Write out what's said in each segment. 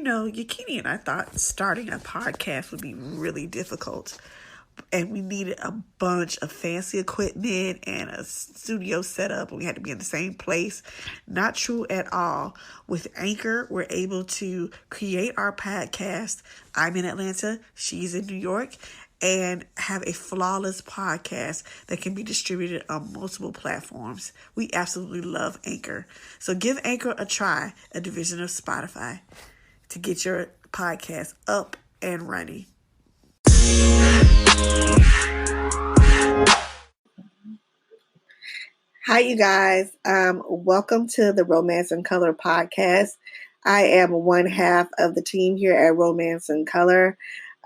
Yakini and I thought starting a podcast would be really difficult. And we needed a bunch of fancy equipment and a studio setup. We had to be in the same place. Not true at all. With Anchor, we're able to create our podcast. I'm in Atlanta, she's in New York, and have a flawless podcast that can be distributed on multiple platforms. We absolutely love Anchor. So give Anchor a try, a division of Spotify, to get your podcast up and running. Hi, you guys. Welcome to the Romance and Color podcast. I am one half of the team here at Romance and Color.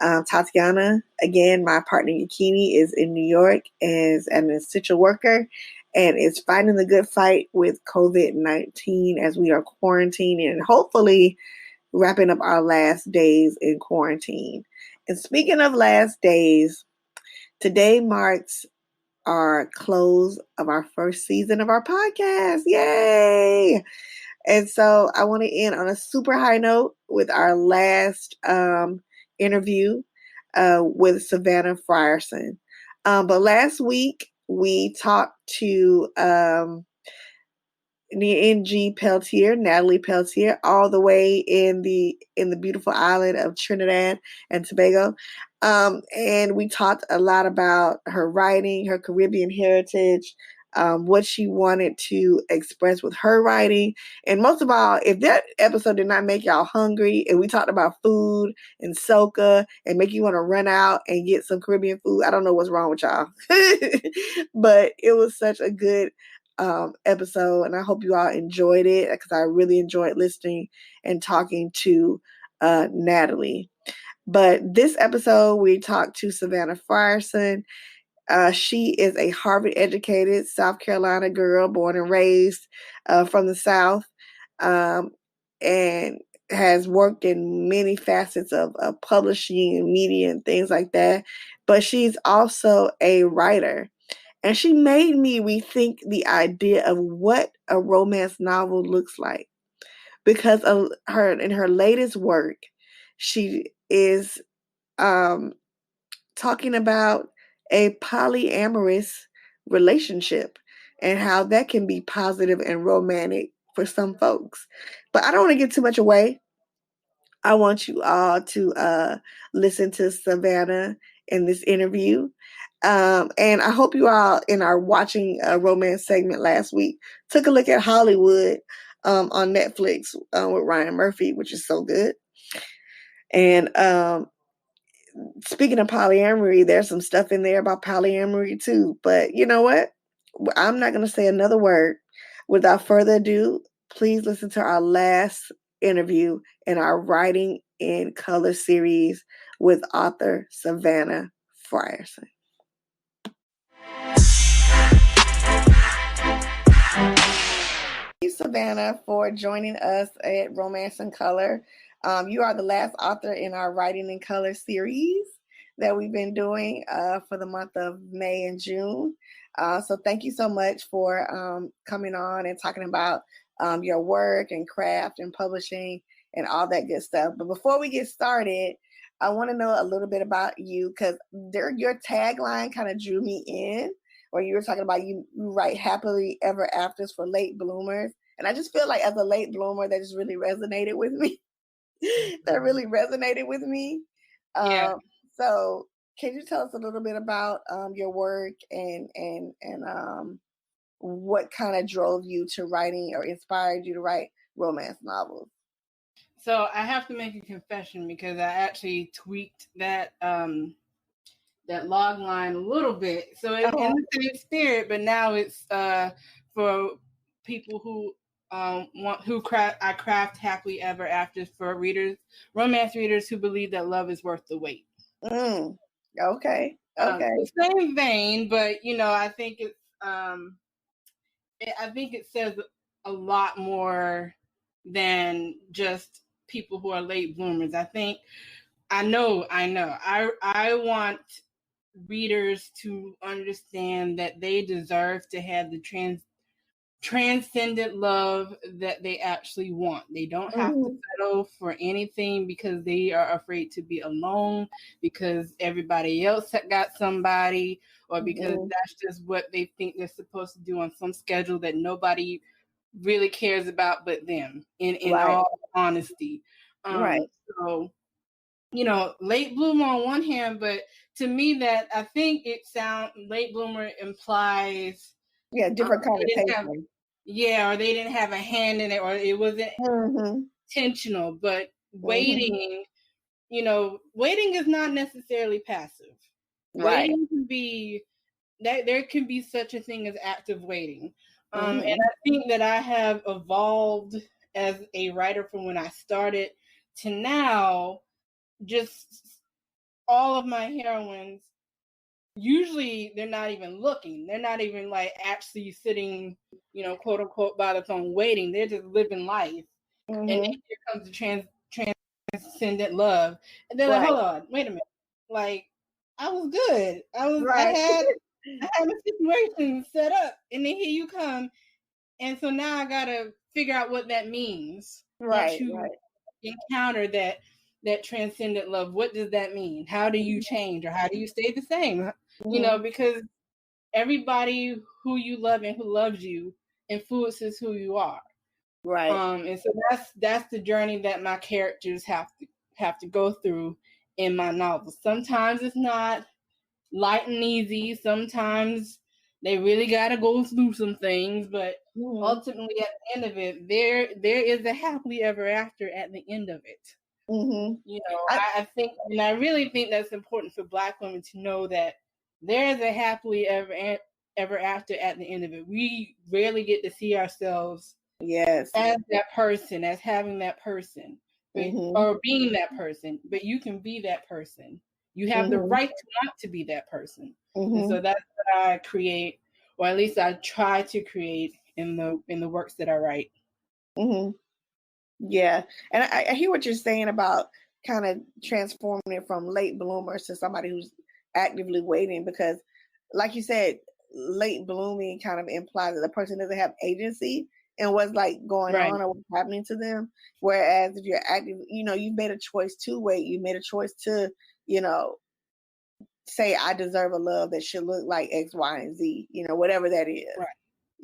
Tatianna, again, my partner Yakini, is in New York as an essential worker and is fighting the good fight with COVID-19 as we are quarantining and hopefully wrapping up our last days in quarantine. And speaking of last days, today marks our close of our first season of our podcast. Yay! And so I want to end on a super high note with our last interview with Savannah Frierson. But last week we talked to N.G. Peltier, Natalie Peltier, all the way in the beautiful island of Trinidad and Tobago. And we talked a lot about her writing, her Caribbean heritage, what she wanted to express with her writing. And most of all, if that episode did not make y'all hungry and we talked about food and soca and make you want to run out and get some Caribbean food, I don't know what's wrong with y'all. But it was such a good episode, and I hope you all enjoyed it because I really enjoyed listening and talking to Natalie. But this episode, we talked to Savannah Frierson. She is a Harvard-educated South Carolina girl, born and raised from the South, and has worked in many facets of publishing and media and things like that. But she's also a writer. And she made me rethink the idea of what a romance novel looks like. Because of in her latest work, she is talking about a polyamorous relationship and how that can be positive and romantic for some folks. But I don't want to give too much away. I want you all to listen to Savannah in this interview. And I hope you all, in our watching a romance segment last week, took a look at Hollywood on Netflix with Ryan Murphy, which is so good. And speaking of polyamory, there's some stuff in there about polyamory too. But you know what? I'm not going to say another word. Without further ado, please listen to our last interview in our Writing in Color series with author Savannah Frierson. Thank you, Savannah, for joining us at Romance in Color. You are the last author in our Writing in Color series that we've been doing for the month of May and June. So thank you so much for coming on and talking about your work and craft and publishing and all that good stuff. But before we get started, I want to know a little bit about you because your tagline kind of drew me in. Where you were talking about you write happily ever afters for late bloomers. And I just feel like as a late bloomer, that just really resonated with me. Yeah. So can you tell us a little bit about your work and what kind of drove you to writing or inspired you to write romance novels? So I have to make a confession because I actually tweaked that that log line a little bit. So it's in the same spirit, but now it's for people who I craft happily ever after for romance readers who believe that love is worth the wait. Okay. The same vein, but I think it's I think it says a lot more than just people who are late bloomers. I know. I want readers to understand that they deserve to have transcendent love that they actually want. They don't have to settle for anything because they are afraid to be alone, because everybody else got somebody, or because that's just what they think they're supposed to do on some schedule that nobody really cares about but them, in all honesty. So, late bloomer on one hand, but to me that I think late bloomer implies different connotation. Or they didn't have a hand in it, or it wasn't intentional. But waiting, waiting is not necessarily passive. Waiting can be that there can be such a thing as active waiting. And I think that I have evolved as a writer from when I started to now. Just all of my heroines, usually they're not even looking. They're not even like actually sitting, quote unquote, by the phone waiting. They're just living life. And then here comes the transcendent love. And they're like, hold on, wait a minute. Like, I was good. I had a situation set up, and then here you come. And so now I gotta figure out what that means. Once you encounter that transcendent love, what does that mean? How do you change, or how do you stay the same? Because everybody who you love and who loves you influences who you are. And so that's the journey that my characters have to go through in my novels. Sometimes it's not light and easy. Sometimes they really gotta go through some things, but ultimately at the end of it, there is a happily ever after at the end of it. I think, and I really think that's important for Black women to know that there is a happily ever after at the end of it. We rarely get to see ourselves as that person, as having that person, or being that person, but you can be that person. You have the right to want to be that person. And so that's what I create, or at least I try to create in the works that I write. Yeah. And I hear what you're saying about kind of transforming it from late bloomers to somebody who's actively waiting, because like you said, late blooming kind of implies that the person doesn't have agency in what's like going on or what's happening to them. Whereas if you're active, you've made a choice to wait. You made a choice to, say, I deserve a love that should look like X, Y, and Z, whatever that is.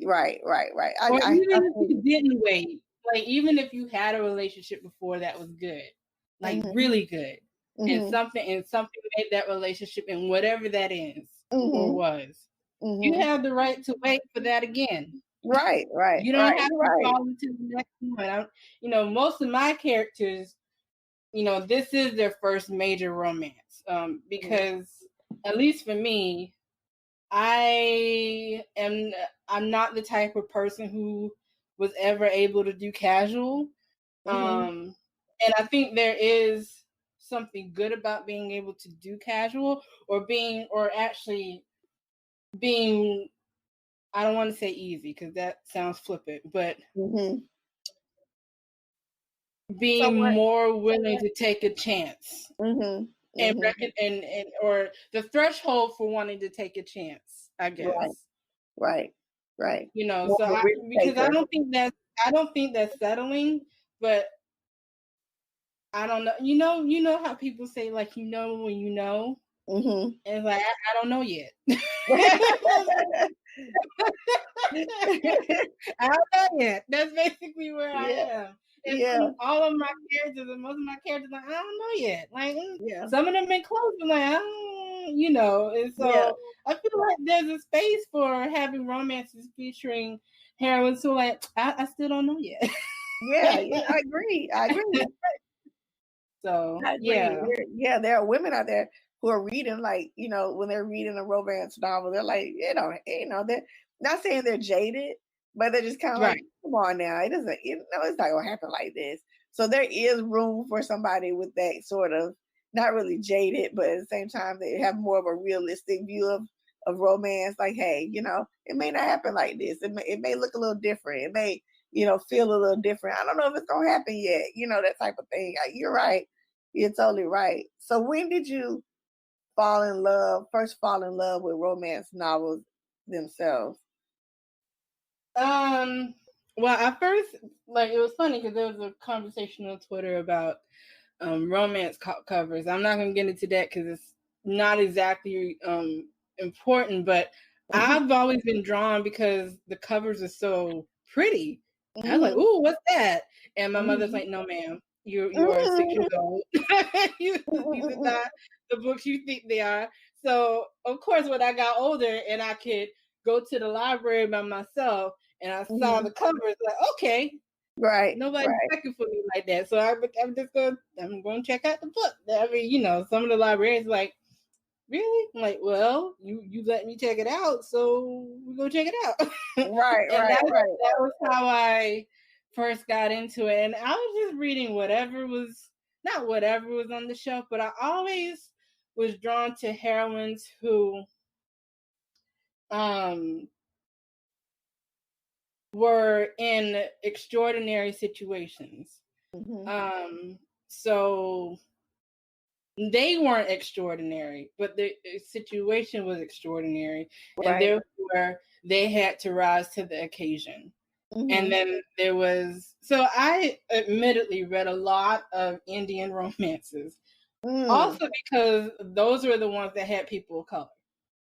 Right. Or even if you didn't wait, like even if you had a relationship before that was good, like really good, and something made that relationship, and whatever that is or was, you have the right to wait for that again. Right. You don't have to fall into the next one. Most of my characters, this is their first major romance, because at least for me, I'm not the type of person who was ever able to do casual. And I think there is something good about being able to do casual, or actually being, I don't want to say easy because that sounds flippant, but being more willing to take a chance. And or the threshold for wanting to take a chance, I guess. Right. So because I don't think that's settling, but I don't know. You know how people say, like, when you know, and it's like I don't know yet. I don't know yet. That's basically where I am. And all of my characters and most of my characters, like, I don't know yet. Like, some of them been close, but like, I don't, and so I feel like there's a space for having romances featuring heroines who, like, I still don't know yet. I agree. So there are women out there who are reading, like, when they're reading a romance novel, they're like, they're not saying they're jaded, but they're just kind of like, come on now, it doesn't, it's not gonna happen like this. So there is room for somebody with that sort of, not really jaded, but at the same time they have more of a realistic view of romance. Like, hey, it may not happen like this. It may look a little different. It may, feel a little different. I don't know if it's gonna happen yet. That type of thing. You're right. You're totally right. So when did you first fall in love with romance novels themselves? Well, at first, like, it was funny because there was a conversation on Twitter about romance covers. I'm not gonna get into that because it's not exactly important, but I've always been drawn because the covers are so pretty. I was like, "Ooh, what's that?" And my mother's like, "No, ma'am, you are 6 years old. These are not the books you think they are." So, of course, when I got older and I could go to the library by myself and I saw the covers, like, okay, Right. nobody's checking for me like that. So I'm going to check out the book. I mean, you know, some of the librarians like, really? I'm like, well, you let me check it out, so we're going to check it out. Right. And Right. that was how I first got into it. And I was just reading not whatever was on the shelf, but I always was drawn to heroines who were in extraordinary situations. So they weren't extraordinary, but the situation was extraordinary, and therefore they had to rise to the occasion. And then there was, so I admittedly read a lot of Indian romances, also because those were the ones that had people of color.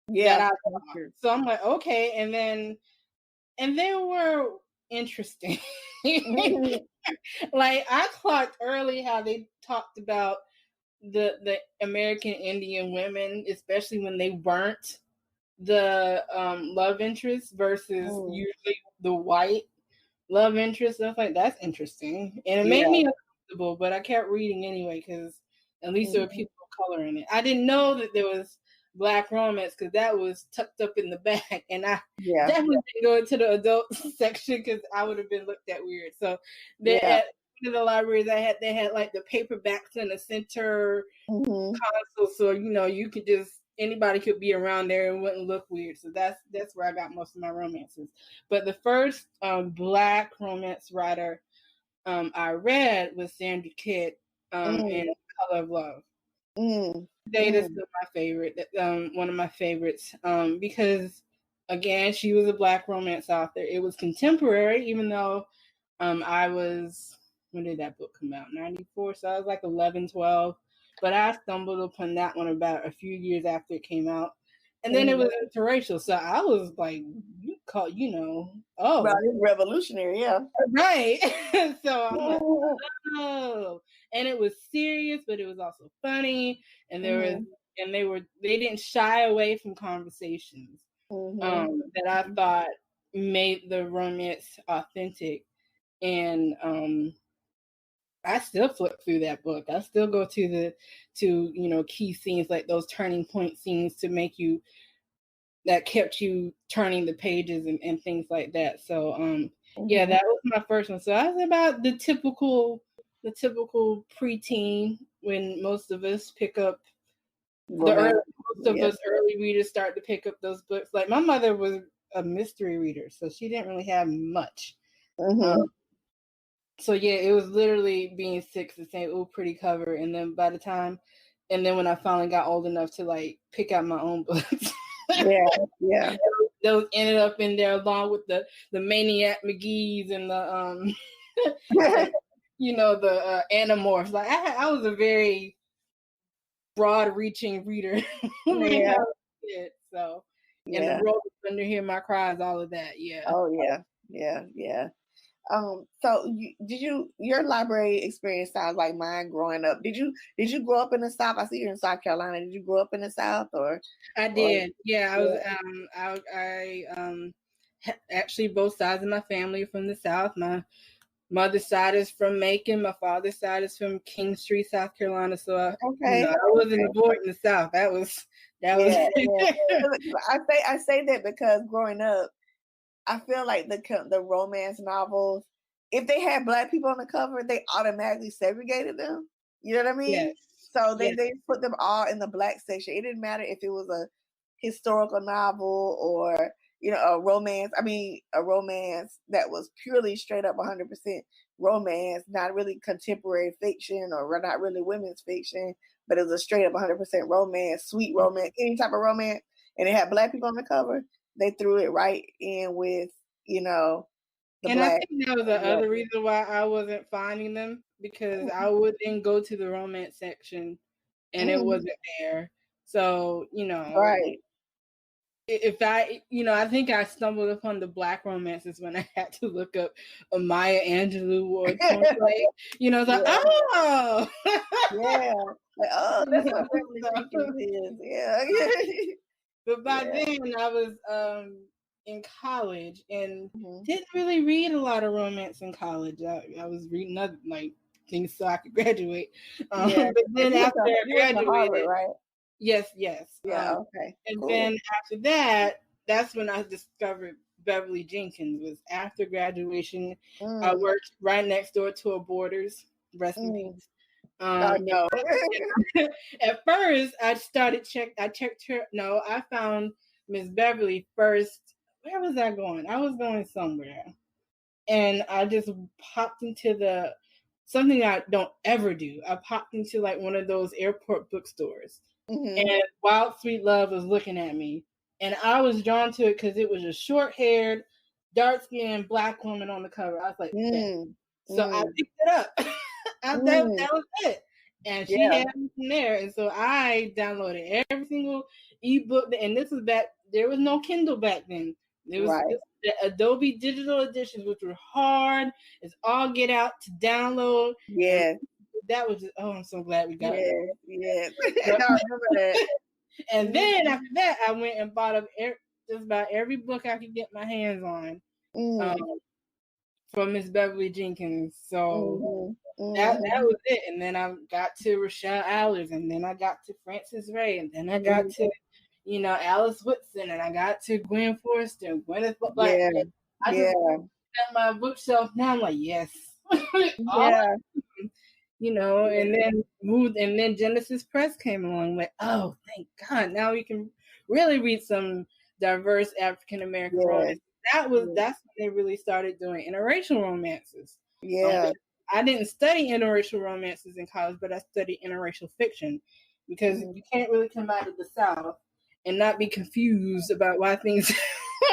Yeah. So I'm like, okay, and they were interesting. Like, I clocked early how they talked about the American Indian women, especially when they weren't the love interest versus usually the white love interest. I was like, that's interesting. And it made me uncomfortable, but I kept reading anyway because at least there were people of color in it. I didn't know that there was Black romance because that was tucked up in the back, and I definitely didn't go into the adult section because I would have been looked at weird. So at one of the libraries they had like the paperbacks in the center console, so you know you could just anybody could be around there and wouldn't look weird. So that's where I got most of my romances. But the first Black romance writer I read was Sandra Kidd in Color of Love. Data's still my favorite, one of my favorites, because again, she was a Black romance author. It was contemporary, even though I was, when did that book come out? 94, so I was like 11, 12. But I stumbled upon that one about a few years after it came out. And then it was interracial, so I was like, revolutionary, right. So I'm like, oh, and it was serious, but it was also funny, and they didn't shy away from conversations that I thought made the romance authentic. And I still flip through that book. I still go to key scenes, like those turning point scenes that kept you turning the pages and things like that. So that was my first one. So I was about the typical preteen when most of us pick up early readers start to pick up those books. Like, my mother was a mystery reader, so she didn't really have much. So it was literally being 6 and saying, "Oh, pretty cover," and then when I finally got old enough to like pick out my own books, those ended up in there along with the Maniac McGee's and the the Animorphs. Like, I was a very broad-reaching reader. So and the Road Under Hear My Cries, all of that. So your library experience sounds like mine growing up. Did you grow up in the South? I see you're in South Carolina. Did you grow up in the South or? I did. I was. I actually, both sides of my family are from the South. My mother's side is from Macon. My father's side is from King Street, South Carolina. So I wasn't born in the South. That was. I say that because growing up, I feel like the romance novels, if they had Black people on the cover, they automatically segregated them. You know what I mean? Yes. So they put them all in the Black section. It didn't matter if it was a historical novel or a romance. I mean, a romance that was purely straight up 100% romance, not really contemporary fiction or not really women's fiction, but it was a straight up 100% romance, sweet romance, any type of romance, and it had Black people on the cover. They threw it right in with you know, the And I black. think that was the other reason why I wasn't finding them, because I would then go to the romance section and it wasn't there. So, Right. if I think I stumbled upon the black romances when I had to look up a Maya Angelou or Tolstoy. It's like, oh, yeah, like, oh, that's what Beverly Jenkins is. Yeah. But by then I was in college and didn't really read a lot of romance in college. I was reading other things so I could graduate. But then after I graduated, Harvard, right? Yes. Yeah. Okay. And then after that, that's when I discovered Beverly Jenkins. Was after graduation. I worked right next door to a Borders. Rest in peace. I know. At first, I checked her. No, I found Miss Beverly first. Where was I going? I was going somewhere, and I just popped into something I don't ever do. I popped into one of those airport bookstores, and Wild Sweet Love was looking at me, and I was drawn to it because it was a short-haired, dark-skinned Black woman on the cover. I was like, so I picked it up. That was it. And she had me from there. And so I downloaded every single ebook. And this was back, there was no Kindle back then. There was the Adobe Digital Editions, which were hard. It's all get out to download. Yeah. That was just, I'm so glad we got it. Yeah. I remember that. And then after that, I went and bought up just about every book I could get my hands on. From Miss Beverly Jenkins. So that was it. And then I got to Rochelle Allers, and then I got to Frances Ray, and then I got to, Alice Whitson, and I got to Gwen Forster, Gwyneth. I just at my bookshelf now. I'm like, yes. And then moved, and then Genesis Press came along. Like, oh, thank God! Now we can really read some diverse African American romance. That's when they really started doing interracial romances. I didn't study interracial romances in college, but I studied interracial fiction because you can't really come out of the South and not be confused about why things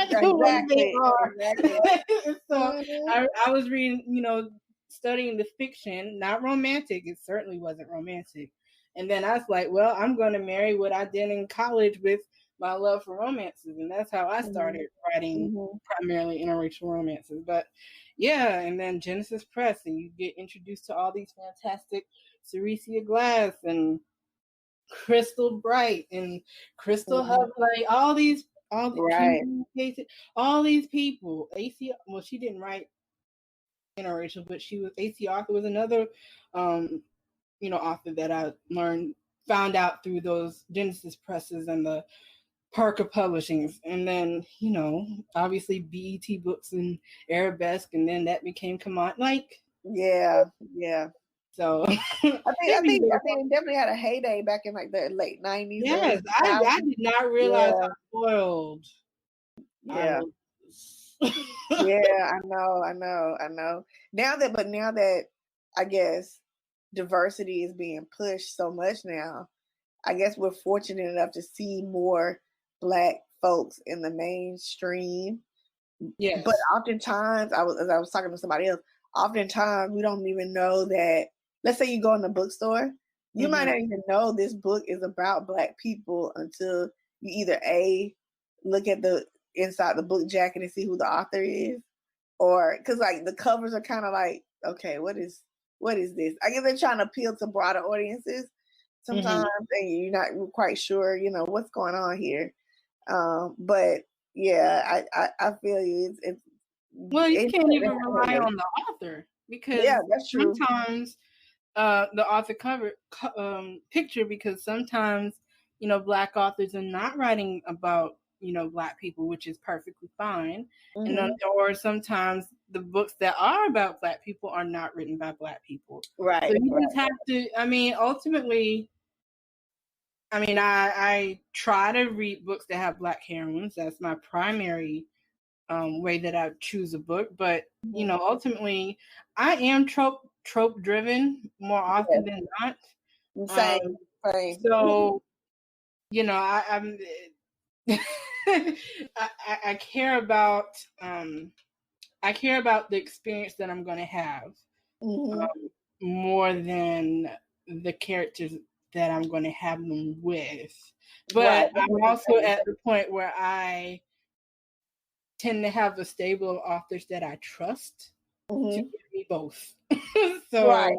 are the way they are. So I was reading, studying the fiction, not romantic. It certainly wasn't romantic. And then I was like, well, I'm going to marry what I did in college with my love for romances. And that's how I started writing primarily interracial romances. But yeah, and then Genesis Press, and you get introduced to all these fantastic Ceresia Glass and Crystal Bright and Crystal Hub, all these people. AC, well, she didn't write interracial, but AC Arthur was another author that I found out through those Genesis Presses and the Parker Publishings. And then, obviously BET Books and Arabesque, and then that became Command. So I think it definitely had a heyday back in the late 90s. Yes, I did not realize how spoiled. Yeah. I know. Now that I guess diversity is being pushed so much now, I guess we're fortunate enough to see more Black folks in the mainstream. Yes. But oftentimes, I was talking to somebody else, oftentimes we don't even know that. Let's say you go in the bookstore, you might not even know this book is about Black people until you either A, look at the inside the book jacket and see who the author is, or because the covers are kind of like, okay, what is this? I guess they're trying to appeal to broader audiences sometimes, and you're not quite sure, what's going on here. But yeah, I feel you. Well, you can't even rely on the author, because that's true. Sometimes the author cover picture, because sometimes Black authors are not writing about Black people, which is perfectly fine, and or sometimes the books that are about Black people are not written by Black people, right? So you just have to. Ultimately, I try to read books that have Black heroines. That's my primary way that I choose a book. But ultimately, I am trope driven more often than not. Same. So I'm I care about I care about the experience that I'm going to have more than the characters that I'm going to have them with. But I'm also at the point where I tend to have a stable of authors that I trust to give me both. So right.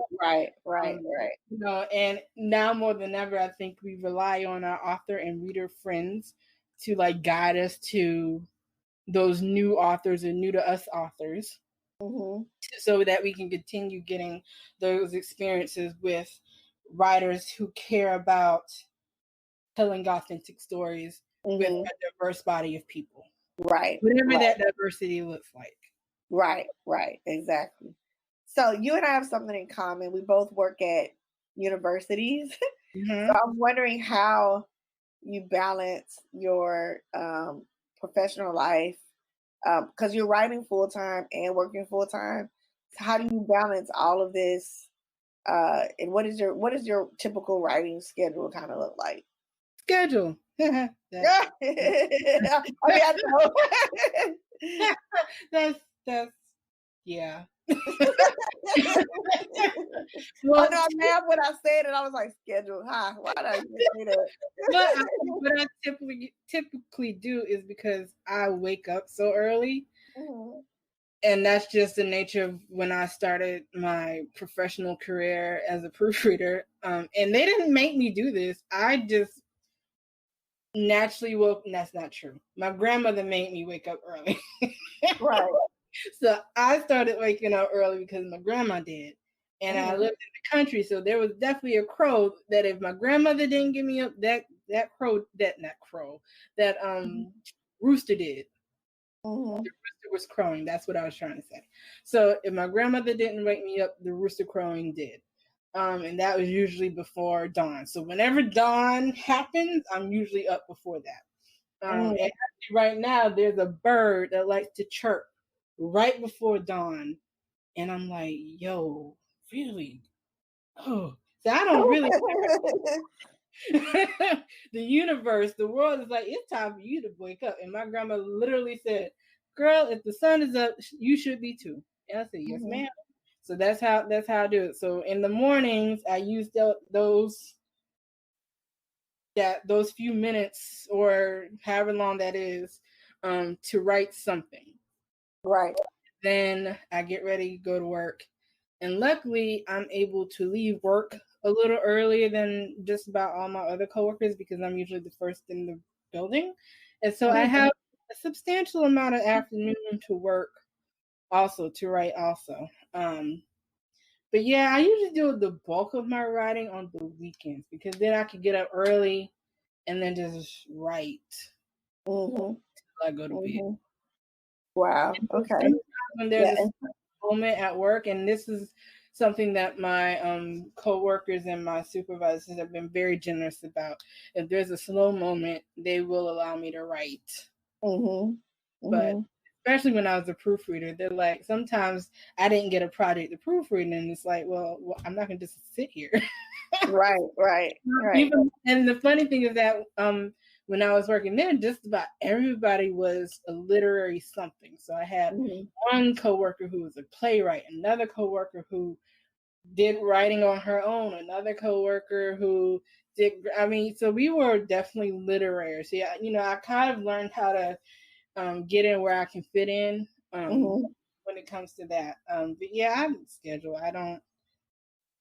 You know, and now more than ever, I think we rely on our author and reader friends to like guide us to those new authors and new to us authors, so that we can continue getting those experiences with writers who care about telling authentic stories with a diverse body of people. Right. Whatever that diversity looks like. Right. Exactly. So you and I have something in common. We both work at universities. So I'm wondering how you balance your professional life, because you're writing full time and working full time. So how do you balance all of this? And what is your typical writing schedule kind of look like? Schedule. I mean, I know. that's yeah. Well, I know I'm mad when I said it. I was like, schedule. Huh? Why did I say that? What I typically do is because I wake up so early. And that's just the nature of when I started my professional career as a proofreader. And they didn't make me do this. I just naturally woke. That's not true. My grandmother made me wake up early. Right. So I started waking up early because my grandma did. And I lived in the country, so there was definitely a crow that if my grandmother didn't get me up, that rooster did. The rooster was crowing. That's what I was trying to say. So if my grandmother didn't wake me up, the rooster crowing did. And that was usually before dawn. So whenever dawn happens, I'm usually up before that. And right now, there's a bird that likes to chirp right before dawn. And I'm like, yo, really? Oh, so I don't really. The universe, the world is like, it's time for you to wake up. And my grandma literally said, girl, if the sun is up, you should be too. And I said, yes, ma'am. So that's how I do it. So in the mornings, I use those few minutes or however long that is to write something. Right. Then I get ready, go to work. And luckily, I'm able to leave work a little earlier than just about all my other coworkers because I'm usually the first in the building. And so I have a substantial amount of afternoon to work also, to write also. But yeah, I usually do the bulk of my writing on the weekends because then I can get up early and then just write until I go to bed. Wow. Okay. When there's a moment at work, and this is something that my co-workers and my supervisors have been very generous about. If there's a slow moment, they will allow me to write. But especially when I was a proofreader, they're like, sometimes I didn't get a project to proofread, and it's like, well I'm not going to just sit here. Right. And the funny thing is that when I was working there, just about everybody was a literary something. So I had one coworker who was a playwright, another coworker who did writing on her own, another coworker who did. I mean, so we were definitely literary. So yeah, I kind of learned how to get in where I can fit in when it comes to that. But yeah, I schedule.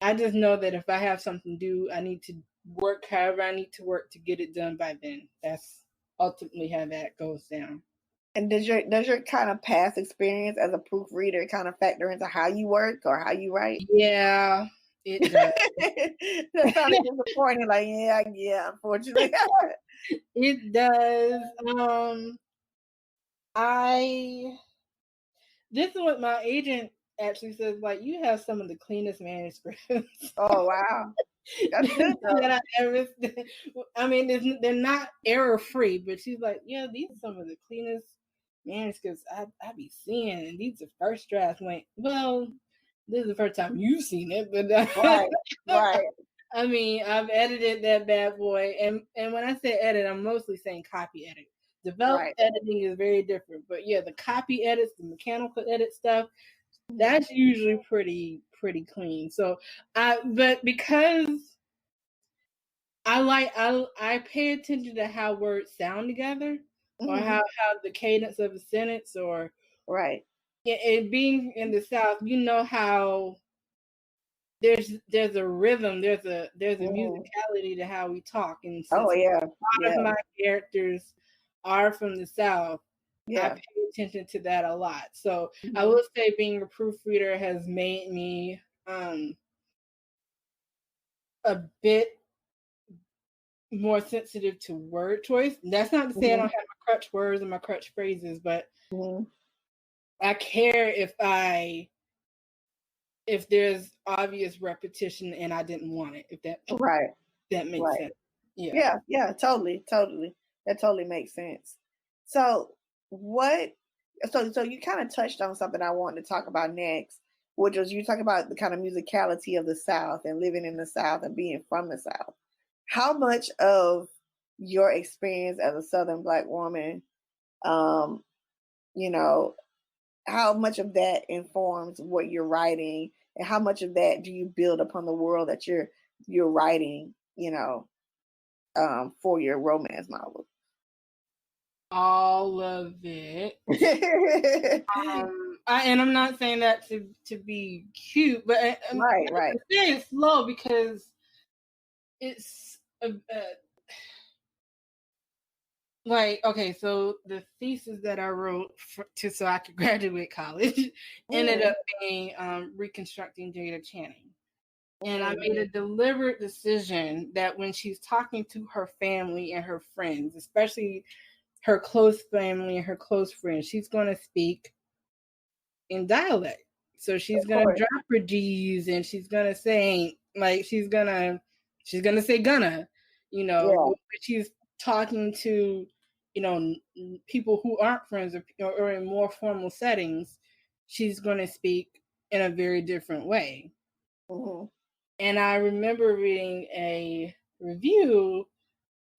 I just know that if I have something due, I need to work however I need to work to get it done by then. That's ultimately how that goes down. And does your kind of past experience as a proofreader kind of factor into how you work or how you write? Yeah, it does. That's kind of disappointing. Like, yeah, unfortunately. It does. This is what my agent actually says, like, you have some of the cleanest manuscripts. Oh, wow. That's good, that I ever. I mean, they're not error free, but she's like, yeah, these are some of the cleanest manuscripts I be seeing, and these are first drafts. I'm like, well, this is the first time you've seen it, but right. I mean, I've edited that bad boy, and when I say edit, I'm mostly saying copy edit. Developed editing is very different. But yeah, the copy edits, the mechanical edit stuff, that's usually pretty clean. So but because I pay attention to how words sound together, or how the cadence of a sentence, or and being in the South, you know how there's a rhythm, there's a musicality to how we talk, and since a lot of my characters are from the South, I pay attention to that a lot. So I will say being a proofreader has made me a bit more sensitive to word choice. That's not to say I don't have my crutch words and my crutch phrases, but I care if there's obvious repetition and I didn't want it. If that that makes sense. Yeah, totally. That totally makes sense. So so you kind of touched on something I wanted to talk about next, which was you talk about the kind of musicality of the South and living in the South and being from the South. How much of your experience as a Southern Black woman, you know, how much of that informs what you're writing, and how much of that do you build upon the world that you're writing, for your romance novel? All of it. And I'm not saying that to be cute, but right. It's slow because it's like, okay, so the thesis that I wrote so I could graduate college ended up being reconstructing Jada Channing. And I made a deliberate decision that when she's talking to her family and her friends, especially her close family and her close friends, she's going to speak in dialect. So she's going to drop her G's, and she's going to say, like, she's going to say gonna, she's talking to, people who aren't friends or in more formal settings, she's going to speak in a very different way. And I remember reading a review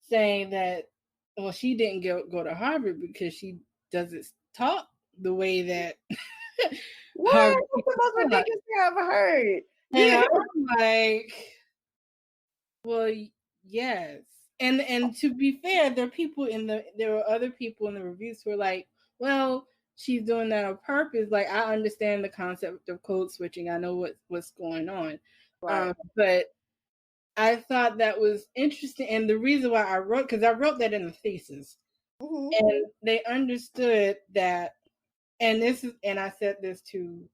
saying that, well, she didn't go to Harvard because she doesn't talk the way that Harvard. What's the most ridiculous thing I've ever heard? And I'm like, well, yes. And to be fair, there were other people in the reviews who were like, well, she's doing that on purpose. Like, I understand the concept of code switching. I know what's going on. But I thought that was interesting. And the reason why I wrote that in the thesis. And they understood that, and I said this to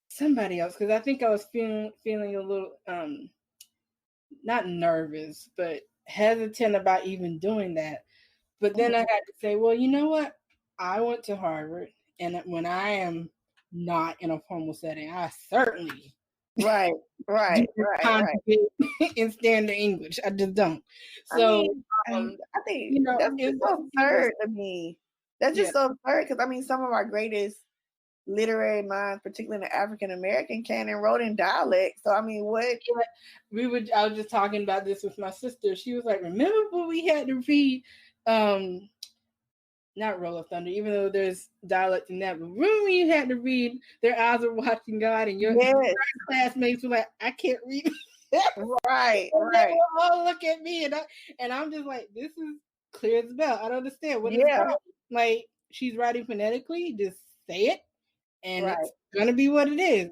somebody else, because I think I was feeling a little not nervous, but hesitant about even doing that. But then I had to say, well, you know what? I went to Harvard, and when I am not in a formal setting, I certainly right. in standard English. I just don't. So I think that's just so absurd to me. That's just so absurd, because some of our greatest literary minds, particularly in the African American canon, wrote in dialect. So what? I was just talking about this with my sister. She was like, "Remember when we had to read, not Roll of Thunder, even though there's dialect in that, but remember when you had to read Their Eyes Are Watching God, and your classmates were like, I can't read." Right. They will all look at me, and I'm just like, this is clear as a bell. I don't understand what is wrong. Like, she's writing phonetically, just say it, and it's gonna be what it is.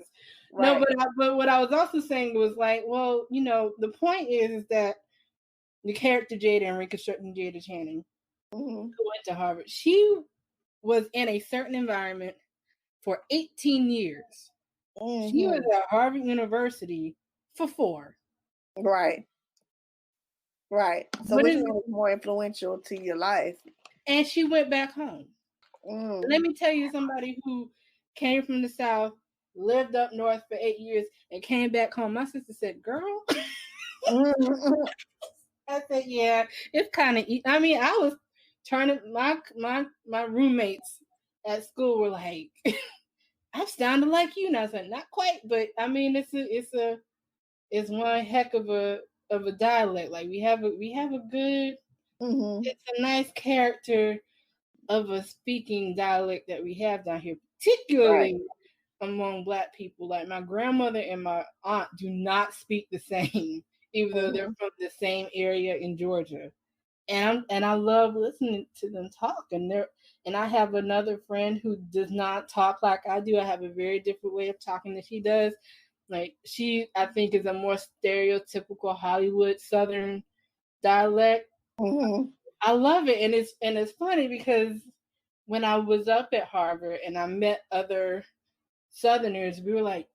No, but what I was also saying was like, well, the point is that the character Jada and reconstructing Jada Channing, who went to Harvard, she was in a certain environment for 18 years. She was at Harvard University for 4. Right. So which one was more influential to your life? And she went back home. Let me tell you, somebody who came from the South, lived up north for 8 years, and came back home. My sister said, "Girl," I said, "Yeah, it's kind of." I was turning my roommates at school were like, "I'm sounding like you," and I said, "Not quite, but it's one heck of a dialect. Like we have a good It's a nice character of a speaking dialect that we have down here, particularly among Black people. Like my grandmother and my aunt do not speak the same, even though they're from the same area in Georgia. And I love listening to them talk. And I have another friend who does not talk like I do. I have a very different way of talking than she does. Like she, I think, is a more stereotypical Hollywood Southern dialect. I love it, and it's funny because when I was up at Harvard and I met other Southerners, we were like,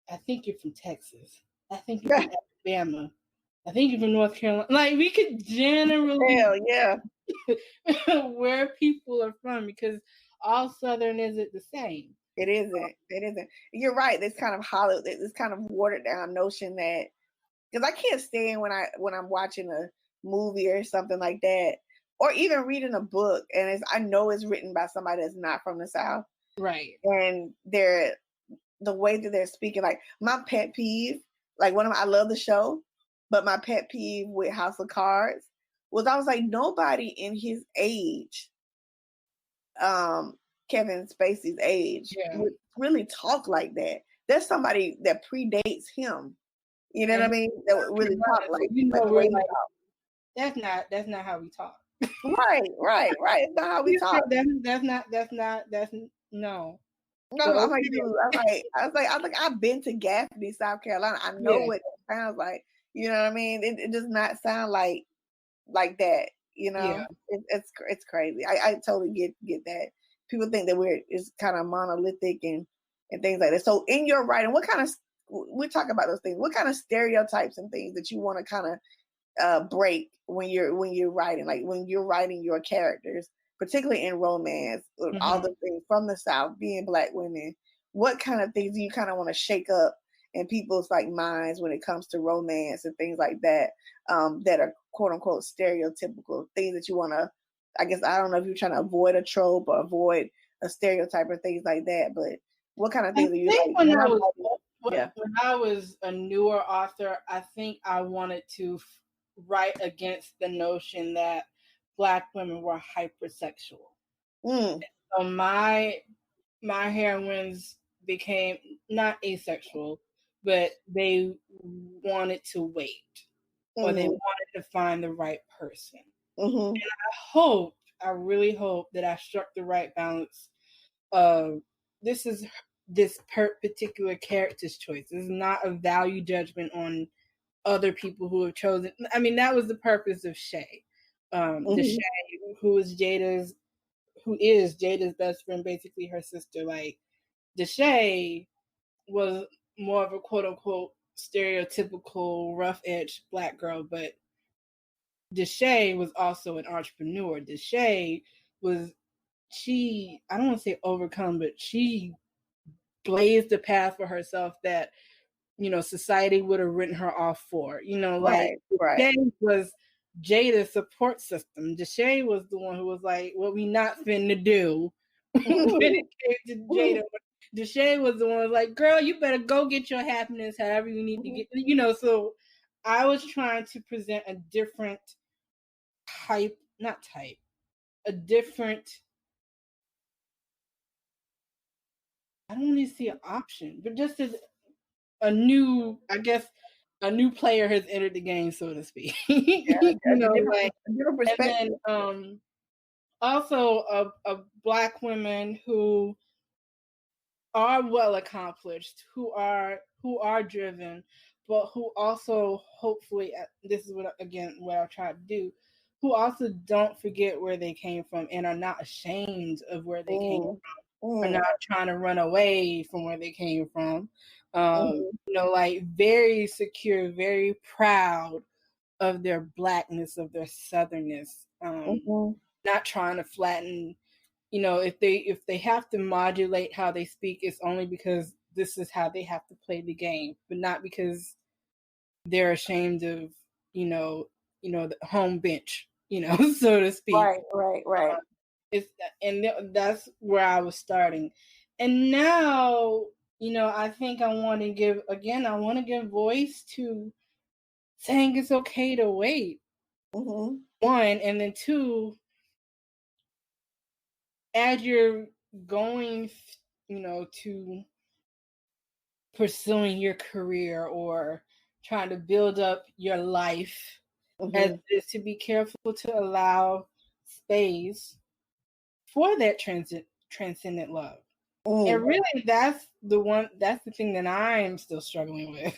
I think you're from Texas. I think you're from Alabama. I think you're from North Carolina. Like we could generally where people are from because all Southern isn't the same. It isn't. You're right. This kind of Hollywood, this kind of watered down notion that because I can't stand when I'm watching a movie or something like that, or even reading a book, and I know it's written by somebody that's not from the South, right? And the way that they're speaking, like my pet peeve, like I love the show, but my pet peeve with House of Cards was I was like nobody in his age, Kevin Spacey's age, would really talk like that. There's somebody that predates him. You know what I mean? That would really talk like the way he talk. That's not how we talk. Right. It's not how we talk. That's no. No, I'm like, dude, I was like, I've been to Gaffney, South Carolina. I know what it sounds like. You know what I mean? It does not sound like that. You know, it's crazy. I totally get that. People think that it's kind of monolithic and things like that. So in your writing, what kind of we talk about those things? What kind of stereotypes and things that you want to kind of break when you're writing, like when you're writing your characters, particularly in romance, all the things from the South, being Black women? What kind of things do you kind of want to shake up in people's like minds when it comes to romance and things like that, that are quote unquote stereotypical things that you want to? I guess I don't know if you're trying to avoid a trope or avoid a stereotype or things like that, but what kind of things are you like? When I was a newer author, I think I wanted to write against the notion that Black women were hypersexual. So my heroines became not asexual, but they wanted to wait, or they wanted to find the right person. And I really hope that I struck the right balance of this particular character's choice. This is not a value judgment on other people who have chosen. I mean, that was the purpose of Shay. Shay, who is Jada's best friend, basically her sister. Like, Deshay was more of a quote unquote stereotypical rough edge Black girl, but Deshay was also an entrepreneur. Deshay was I don't want to say overcome, but she blazed the path for herself that, society would have written her off for. Deshay was Jada's support system. Deshay was the one who was like, what we not finna do when it came to Jada. Deshay was the one who was like, girl, you better go get your happiness however you need to get, so I was trying to present a different a different, I don't want to see an option, but just as a new player has entered the game, so to speak. Different perspective. And then also a Black women who are well accomplished, who are driven, but who also hopefully, this is what I'll try to do, who also don't forget where they came from and are not ashamed of where they came from, are not trying to run away from where they came from. Like very secure, very proud of their Blackness, of their Southernness, not trying to flatten. If they have to modulate how they speak, it's only because this is how they have to play the game, but not because they're ashamed of, the home bench, so to speak. Right. That's where I was starting. And now, I think I want to give voice to saying it's okay to wait. Mm-hmm. One, and then two, as you're going, to pursuing your career or trying to build up your life, as Mm-hmm. is to be careful to allow space for that transcendent love. And really, that's the thing that I am still struggling with.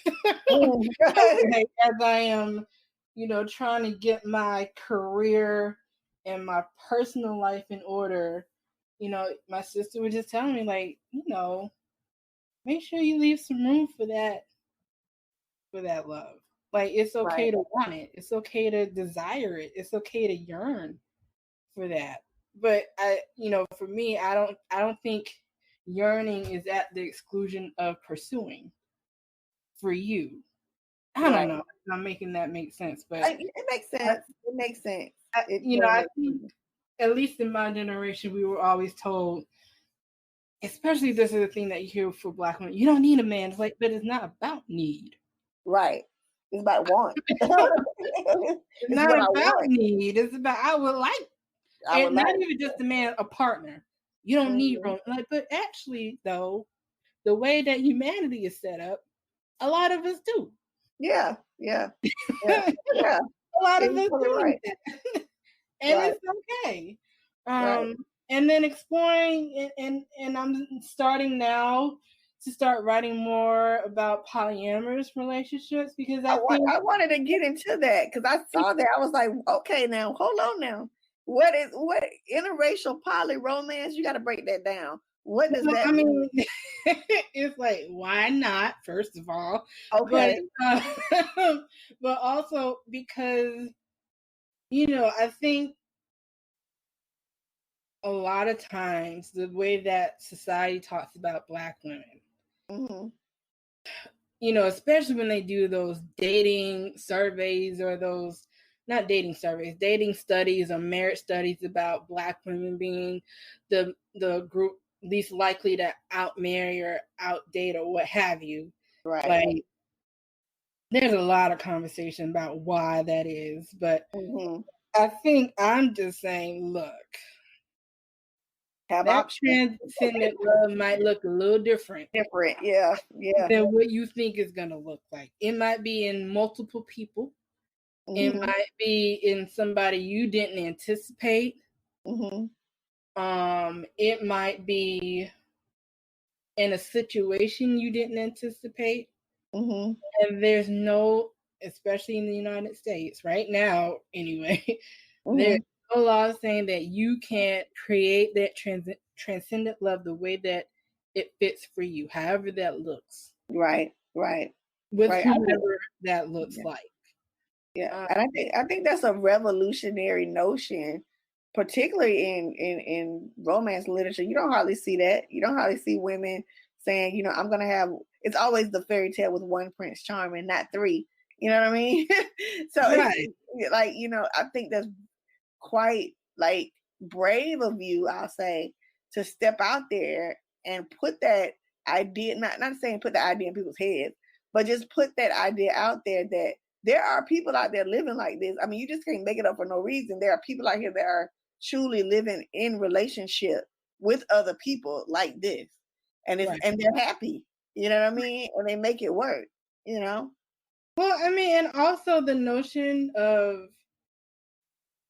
Like, as I am, trying to get my career and my personal life in order, my sister was just telling me, like, make sure you leave some room for that love. Like, it's okay Right. to want it. It's okay to desire it. It's okay to yearn for that. But for me, I don't think yearning is at the exclusion of pursuing for you. I don't know. I'm not making that make sense, but it makes sense. It makes sense. I think, at least in my generation, we were always told, especially this is the thing that you hear for Black women, you don't need a man. It's like, but it's not about need. Right. It's about want. It's not about need. It's about I would like, and not even just a man, a partner. You don't need like, but actually, though, the way that humanity is set up, a lot of us do. Yeah. Yeah. A lot of us do right. that. And it's okay. And then exploring, and I'm starting now to start writing more about polyamorous relationships, because I wanted to get into that because I saw that. I was like, okay, now hold on now. What interracial polyromance? You got to break that down. What does that mean? It's like, why not? First of all, okay, but also because I think a lot of times the way that society talks about Black women, especially when they do those dating surveys, or those, not dating surveys, dating studies or marriage studies about Black women being the group least likely to outmarry or outdate or what have you. right. Like, there's a lot of conversation about why that is, but I think I'm just saying, look, have that options. transcendent love might look a little different. Yeah. Than what you think is going to look like. It might be in multiple people. It might be in somebody you didn't anticipate. It might be in a situation you didn't anticipate. And there's no, especially in the United States right now, anyway, there's no law saying that you can't create that transcendent love the way that it fits for you, however that looks. Right. With whoever that looks like. Yeah, and I think that's a revolutionary notion, particularly in romance literature. You don't hardly see that. You don't hardly see women saying, I'm gonna have. It's always the fairy tale with one prince charming, not three. You know what I mean? So it's like, I think that's quite like brave of you, I'll say, to step out there and put that idea, not saying put the idea in people's heads, but just put that idea out there that there are people out there living like this. I mean, you just can't make it up for no reason. There are people out here that are truly living in relationship with other people like this. And and they're happy. You know what I mean? And they make it work, Well, I mean, and also the notion of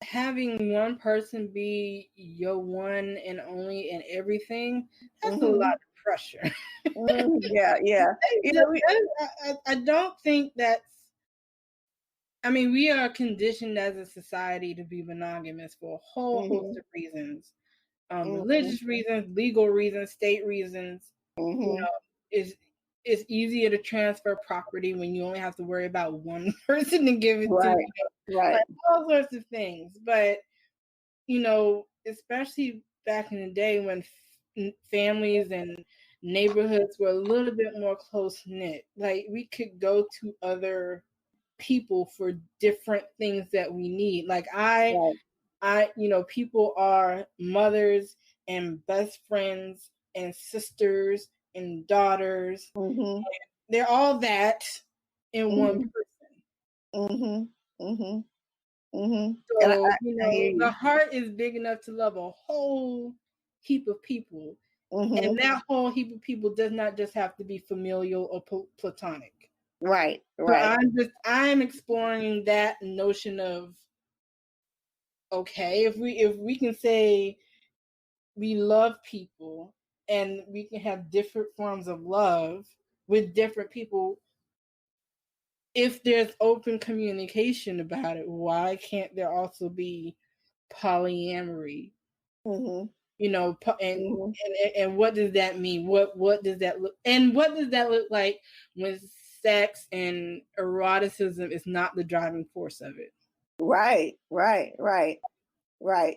having one person be your one and only and everything, that's a lot of pressure. Yeah. I don't think that's, I mean, we are conditioned as a society to be monogamous for a whole host of reasons. Religious reasons, legal reasons, state reasons. It's easier to transfer property when you only have to worry about one person to give it to. Like, all sorts of things. But especially back in the day when families and neighborhoods were a little bit more close knit, like, we could go to other people for different things that we need. Like, people are mothers and best friends and sisters and daughters. And they're all that in one person. So, the heart is big enough to love a whole heap of people. And that whole heap of people does not just have to be familial or platonic. Right. So I'm exploring that notion of, okay, if we can say we love people and we can have different forms of love with different people, if there's open communication about it, why can't there also be polyamory? And what does that mean? What does that look? And what does that look like when sex and eroticism is not the driving force of it? Right.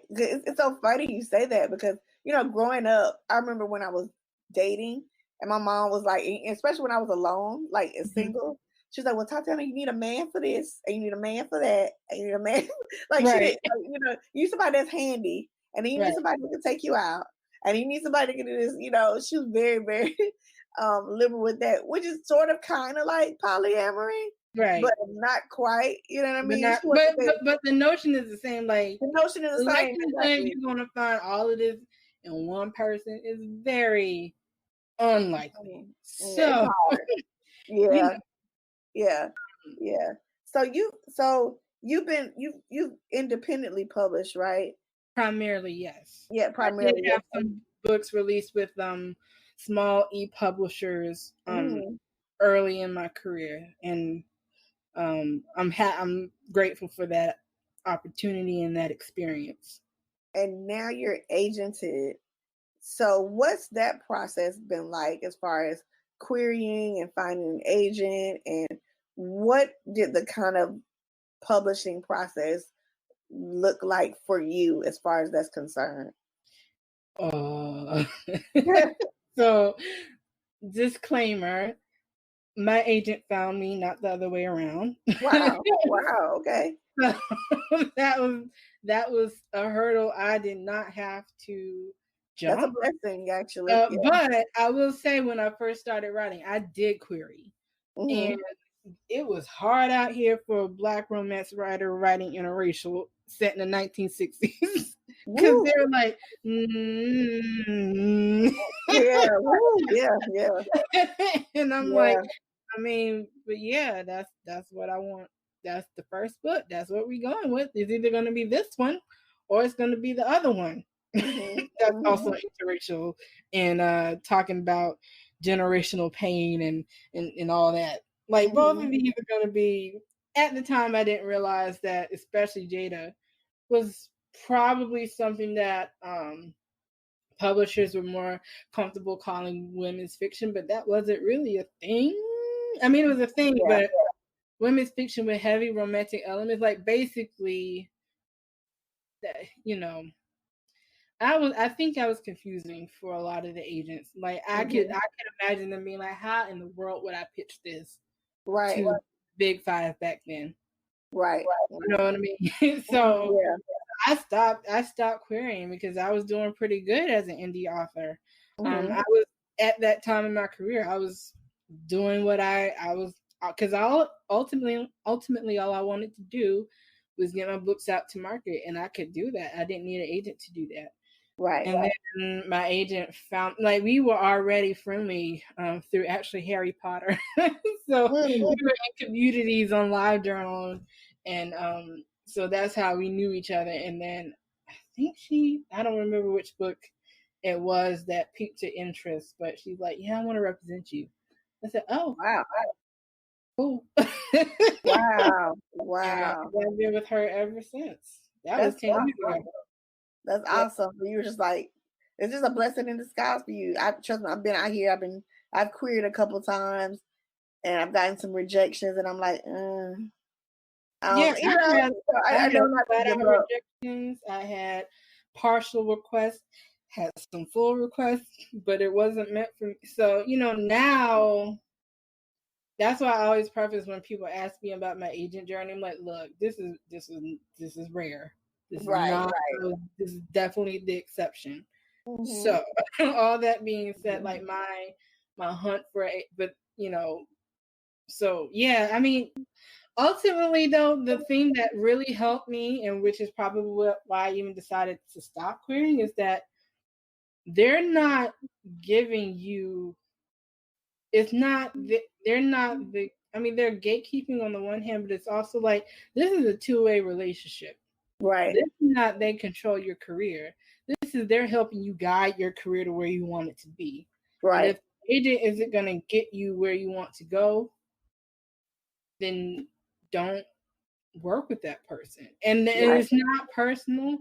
It's so funny you say that because, growing up, I remember when I was dating and my mom was like, especially when I was alone, like single, she was like, well, Tatianna, you need a man for this and you need a man for that and you need a man. Like, she didn't, you need somebody that's handy and then you need somebody who can take you out and you need somebody to do this, she was very, very liberal with that, which is sort of kind of like polyamory. Right. But not quite, you know what I mean? But the notion is the same. Like, the notion is the same. Exactly. You're going to find all of this in one person is very unlikely. So, yeah. So you've independently published, right? Primarily, yes. Yeah, primarily. I did have some books released with small e-publishers early in my career, and I'm grateful for that opportunity and that experience. And now you're agented. So what's that process been like as far as querying and finding an agent, and what did the kind of publishing process look like for you as far as that's concerned? So, disclaimer, my agent found me, not the other way around. Wow. Okay. So, that was a hurdle I did not have to jump. That's a blessing, actually. But I will say, when I first started writing, I did query. And it was hard out here for a Black romance writer writing interracial set in the 1960s. Because they're like, yeah. And I'm like, I mean, but yeah, that's what I want. That's the first book. That's what we're going with. It's either going to be this one or it's going to be the other one. That's also interracial and talking about generational pain and all that. Like, both of these are going to be, at the time, I didn't realize that, especially Jada, was probably something that publishers were more comfortable calling women's fiction, but that wasn't really a thing. I mean, it was a thing, but women's fiction with heavy romantic elements, like, basically, I think I was confusing for a lot of the agents. Like, I could imagine them being like, how in the world would I pitch this to Big Five back then? Right. You know what I mean? So I stopped querying because I was doing pretty good as an indie author. I was, at that time in my career, I was doing what I was, because ultimately all I wanted to do was get my books out to market, and I could do that. I didn't need an agent to do that. Right. And then my agent found, like, we were already friendly through actually Harry Potter. So we were in communities on LiveJournal, and so that's how we knew each other. And then I think I don't remember which book it was that piqued her interest, but she's like, yeah, I want to represent you. I said, oh, wow. Cool. Wow. I've been with her ever since. That's 10 years ago. That's awesome. You were just like, it's just a blessing in disguise for you. Trust me, I've been out here. I've queried a couple times, and I've gotten some rejections, and I'm like, I had rejections. I had partial requests, had some full requests, but it wasn't meant for me. So, now, that's why I always preface when people ask me about my agent journey. I'm like, look, this is rare. This is not. This is definitely the exception. So, all that being said, like, my hunt for, but so yeah, I mean, Ultimately, though, the thing that really helped me, and which is probably why I even decided to stop querying, is that they're not giving you. It's not. They're not the. I mean, they're gatekeeping on the one hand, but it's also like this is a two-way relationship. Right. This is not they control your career. This is they're helping you guide your career to where you want it to be. Right. And if the agent isn't going to get you where you want to go, then don't work with that person. And it's not personal.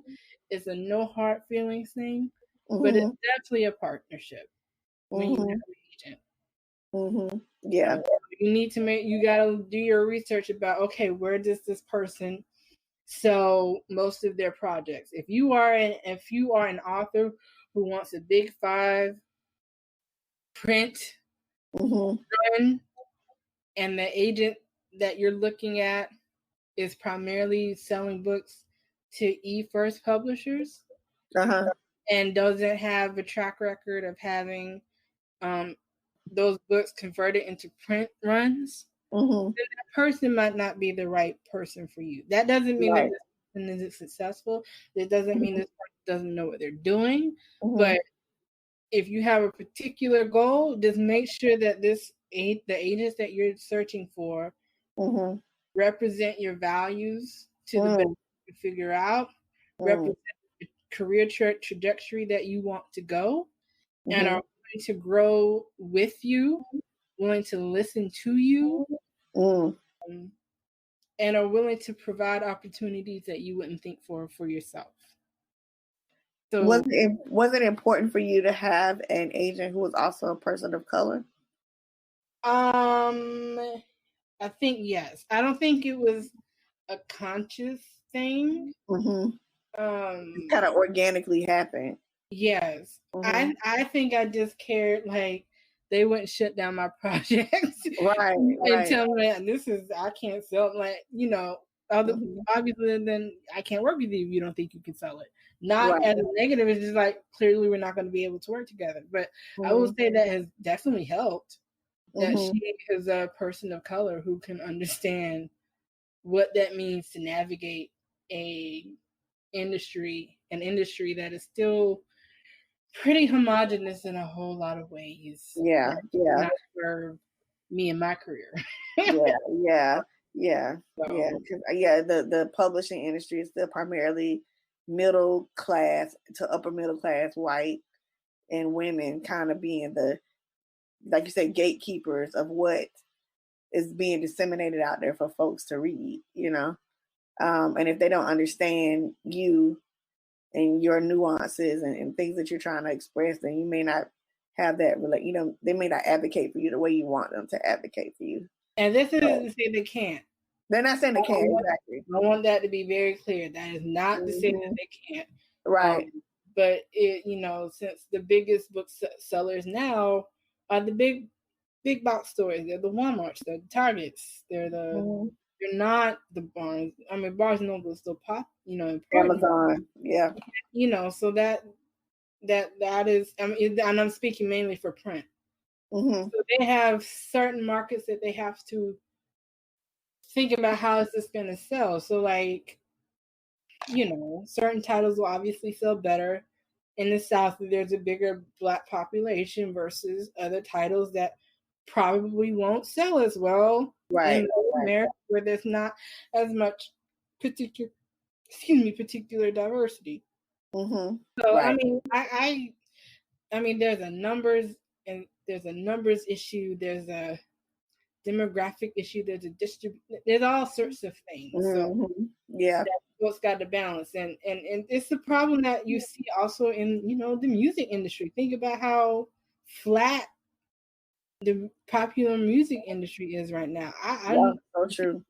It's a no hard feelings thing, but it's definitely a partnership when you have an agent. Yeah. You need to you got to do your research about, okay, where does this person sell most of their projects? If you are an author who wants a big 5 print run, and the agent that you're looking at is primarily selling books to e-first publishers, and doesn't have a track record of having those books converted into print runs, then that person might not be the right person for you. That doesn't mean that this person isn't successful. It doesn't mean this person doesn't know what they're doing. But if you have a particular goal, just make sure that the agents that you're searching for represent your values to the best you can figure out, represent the career trajectory that you want to go, and are willing to grow with you, willing to listen to you, and are willing to provide opportunities that you wouldn't think for yourself. So was it important for you to have an agent who was also a person of color? I think yes. I don't think it was a conscious thing. It kind of organically happened. Yes. I think I just cared, like, they wouldn't shut down my projects. And tell me that I can't sell, like, obviously then I can't work with you if you don't think you can sell it. Not as a negative, it's just like clearly we're not going to be able to work together. But I will say that has definitely helped. That she is a person of color who can understand what that means to navigate an industry that is still pretty homogenous in a whole lot of ways. Yeah. Not for me and my career. Yeah. The publishing industry is still primarily middle class to upper middle class white, and women kind of being the, like you said, gatekeepers of what is being disseminated out there for folks to read, and if they don't understand you and your nuances and things that you're trying to express, then you may not have that, they may not advocate for you the way you want them to advocate for you. And this isn't to say they can't. They're not saying they can't, exactly. I want that to be very clear. That is not to say that they can't. Right. But since the biggest book sellers now are the big box stores, they're the Walmarts, they're the Targets, they're not the Barnes. I mean, Barnes and Noble is still important. Amazon, yeah. So that is, I mean, and I'm speaking mainly for print. So they have certain markets that they have to think about how is this going to sell. So like, certain titles will obviously sell better in the South. There's a bigger Black population versus other titles that probably won't sell as well in America, where there's not as much particular diversity. So I mean, I mean, there's a numbers issue. There's a demographic issue. There's all sorts of things. So folks got to balance, and it's a problem that you see also in the music industry. Think about how flat the popular music industry is right now. So true.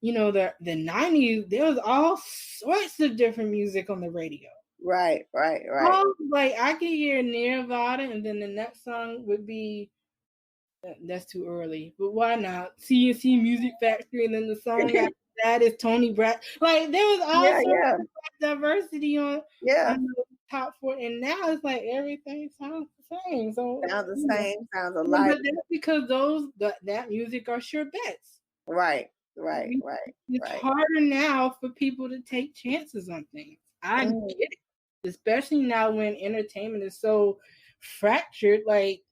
The 90s, there was all sorts of different music on the radio. Right. Like I could hear Nirvana, and then the next song would be that's too early, but why not? CNC Music Factory, and then the song after that is Tony Braxton. Like there was all sorts of diversity on the top 4, and now it's like everything sounds the same. So sounds the same, sounds alike. But that's because that music are sure bets. Right. It's harder now for people to take chances on things. I get it, especially now when entertainment is so fractured. Like,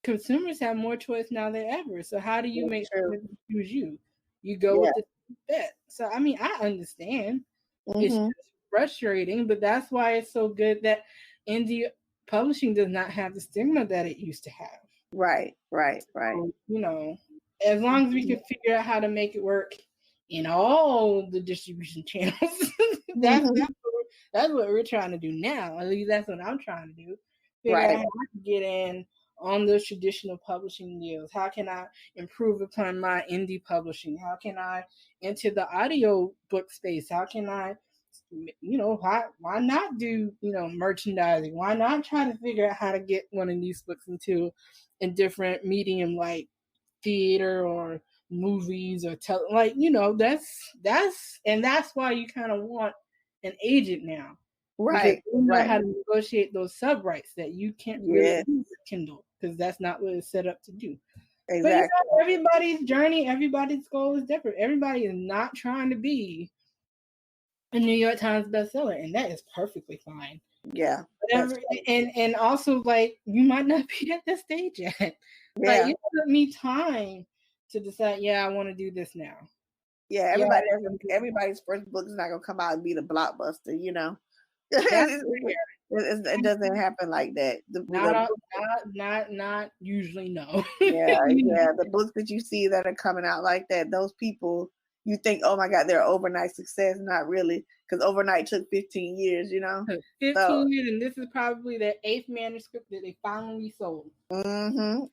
consumers have more choice now than ever. So how do you make sure that they choose you? You go with the bet. So I mean, I understand. It's just frustrating, but that's why it's so good that indie publishing does not have the stigma that it used to have. Right. So, you know, as long as we can figure out how to make it work in all the distribution channels, that's what we're trying to do now. At least that's what I'm trying to do. Figure out how to get in on those traditional publishing deals. How can I improve upon my indie publishing? How can I enter the audio book space? How can I, you know, why not do, you know, merchandising? Why not try to figure out how to get one of these books into a different medium like theater or movies or like, you know, that's why you kind of want an agent now. Because you know how to negotiate those sub rights that you can't really do with Kindle, because that's not what it's set up to do. Exactly. But you know, everybody's journey, everybody's goal is different. Everybody is not trying to be a New York Times bestseller, and that is perfectly fine. Yeah. Whatever, and also, like, you might not be at this stage yet. Like, you give me time to decide, I want to do this now. Yeah, everybody's first book is not gonna come out and be the blockbuster, you know. It doesn't happen like that. Not usually, no. Yeah. The books that you see that are coming out like that, those people, you think, oh my God, they're overnight success. Not really, because overnight took 15 years, you know. 15 years, and this is probably their 8th manuscript that they finally sold.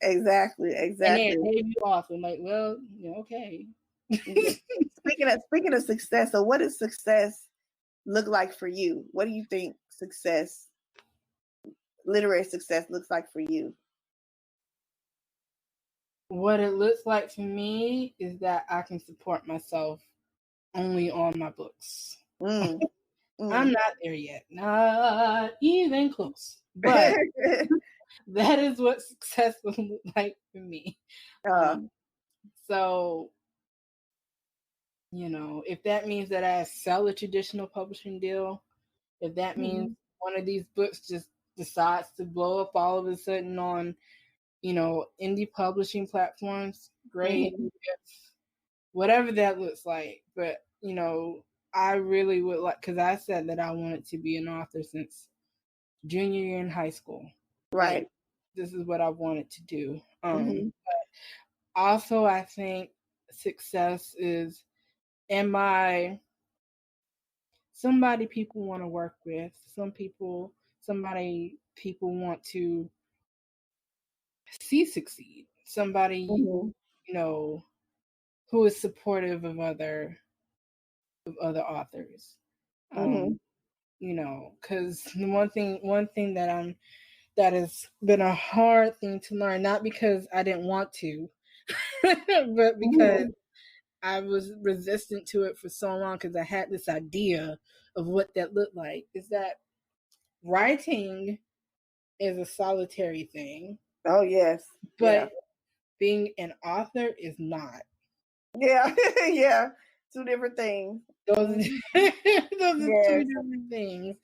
Exactly. And then maybe you off. I'm like, well, okay. Speaking of success, so what does success look like for you? What do you think literary success looks like for you? What it looks like for me is that I can support myself only on my books. I'm not there yet, not even close, but that is what success will look like for me. So, you know, if that means that I sell a traditional publishing deal, if that means one of these books just decides to blow up all of a sudden on, you know, indie publishing platforms, great. Whatever that looks like. But, you know, I really would like, because I said that I wanted to be an author since junior year in high school. Right. Like, this is what I wanted to do. But also, I think success is, am I somebody people want to work with? Somebody people want to see succeed. Somebody, you know, who is supportive of other authors. You know, because the one thing that has been a hard thing to learn, not because I didn't want to, but because I was resistant to it for so long, because I had this idea of what that looked like, is that writing is a solitary thing. Oh, yes. But being an author is not. Yeah. Yeah. Two different things. Those are two different things.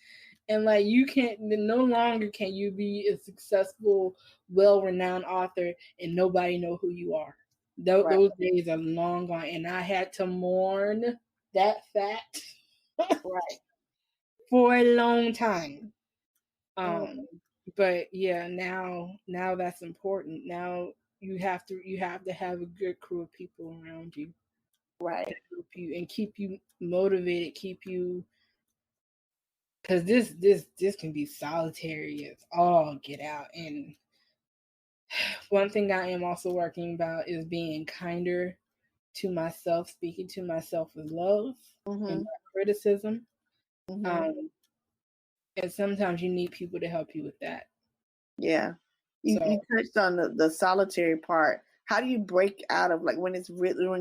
And like, you can't, no longer can you be a successful, well-renowned author and nobody know who you are. Those days are long gone, and I had to mourn that fact for a long time. But yeah, now that's important. Now you have to have a good crew of people around you, right, to help you and keep you motivated, keep you. Because this can be solitary as all get out. And one thing I am also working about is being kinder to myself, speaking to myself with love and not criticism. And sometimes you need people to help you with that. Yeah. You touched on the solitary part. How do you break out of, like, when it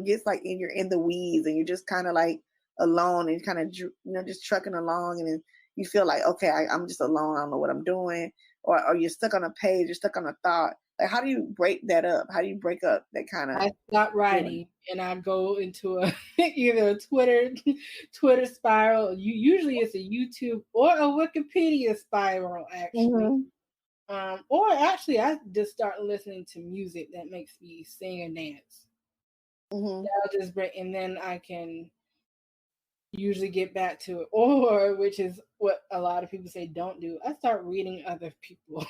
gets like you're in the weeds and you're just kind of like alone and kind of, you know, just trucking along, and then you feel like, okay, I'm just alone, I don't know what I'm doing, or you're stuck on a page, you're stuck on a thought. Like, how do you break that up? How do you break up that kind of? I stop writing and I go into a either a Twitter spiral. Usually it's a YouTube or a Wikipedia spiral, actually. Or actually, I just start listening to music that makes me sing and dance. I'll just break, and then I can usually get back to it. Or, which is what a lot of people say don't do, I start reading other people.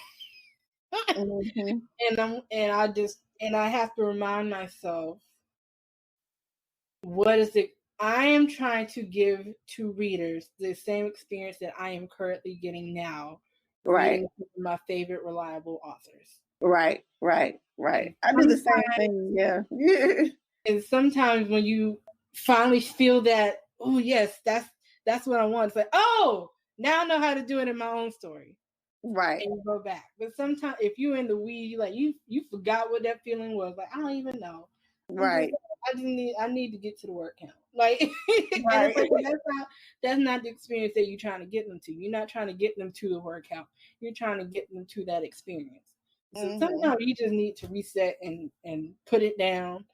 And I have to remind myself, what is it I am trying to give to readers? The same experience that I am currently getting now, reading my favorite reliable authors. Right. I do the same thing. Yeah. And sometimes when you finally feel that, oh yes, that's what I want. It's like, oh, now I know how to do it in my own story. Right. And you go back. But sometimes if you're in the weeds, you forgot what that feeling was. Like, I don't even know. Right. I need to get to the word count. Like, and it's like, that's not the experience that you're trying to get them to. You're not trying to get them to the word count. You're trying to get them to that experience. So sometimes you just need to reset and put it down,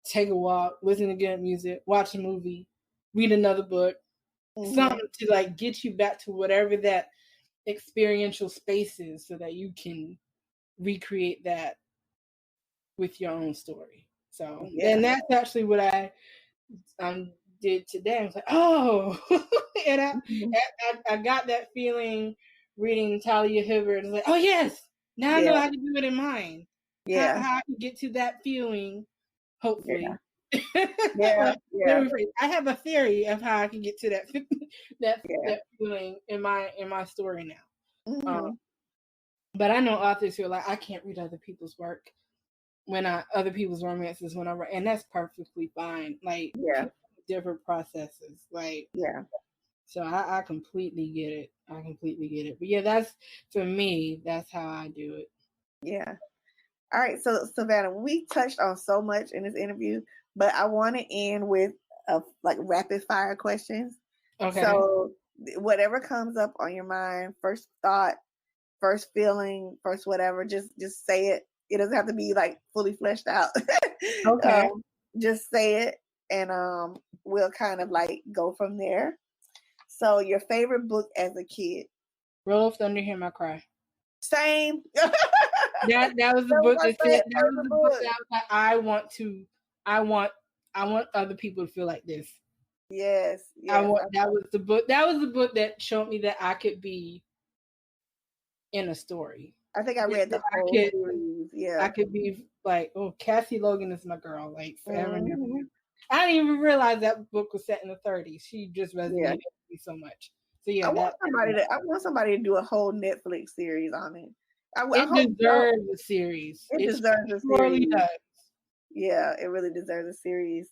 take a walk, listen to good music, watch a movie, read another book, something to like get you back to whatever that experiential space is, so that you can recreate that with your own story. So, and that's actually what I did today. I was like, oh, and I got that feeling reading Talia Hibbert. I was like, oh yes, now I know how to do it in mine. Yeah, how I can get to that feeling, hopefully. Yeah. I have a theory of how I can get to that feeling in my story now. But I know authors who are like, I can't read other people's work other people's romances when I write, and that's perfectly fine. Like, different processes. Like, so I completely get it. But yeah, that's, for me, that's how I do it. Yeah. All right. So Savannah, we touched on so much in this interview, but I want to end with like rapid fire questions. Okay. So whatever comes up on your mind, first thought, first feeling, first whatever, just say it. It doesn't have to be like fully fleshed out. Okay. Just say it, and we'll kind of like go from there. So, your favorite book as a kid? Roll of Thunder, Hear My Cry. Same. that was the book that said, that was the book that I was like, I want other people to feel like this. Yes. That was the book that showed me that I could be in a story. I think I read the whole series. Yeah. I could be like, oh, Cassie Logan is my girl, like forever and ever. I didn't even realize that book was set in the 30s. She just resonated with me so much. So yeah, I want somebody to do a whole Netflix series on it. It deserves a series. It deserves a series. Does. Yeah, it really deserves a series.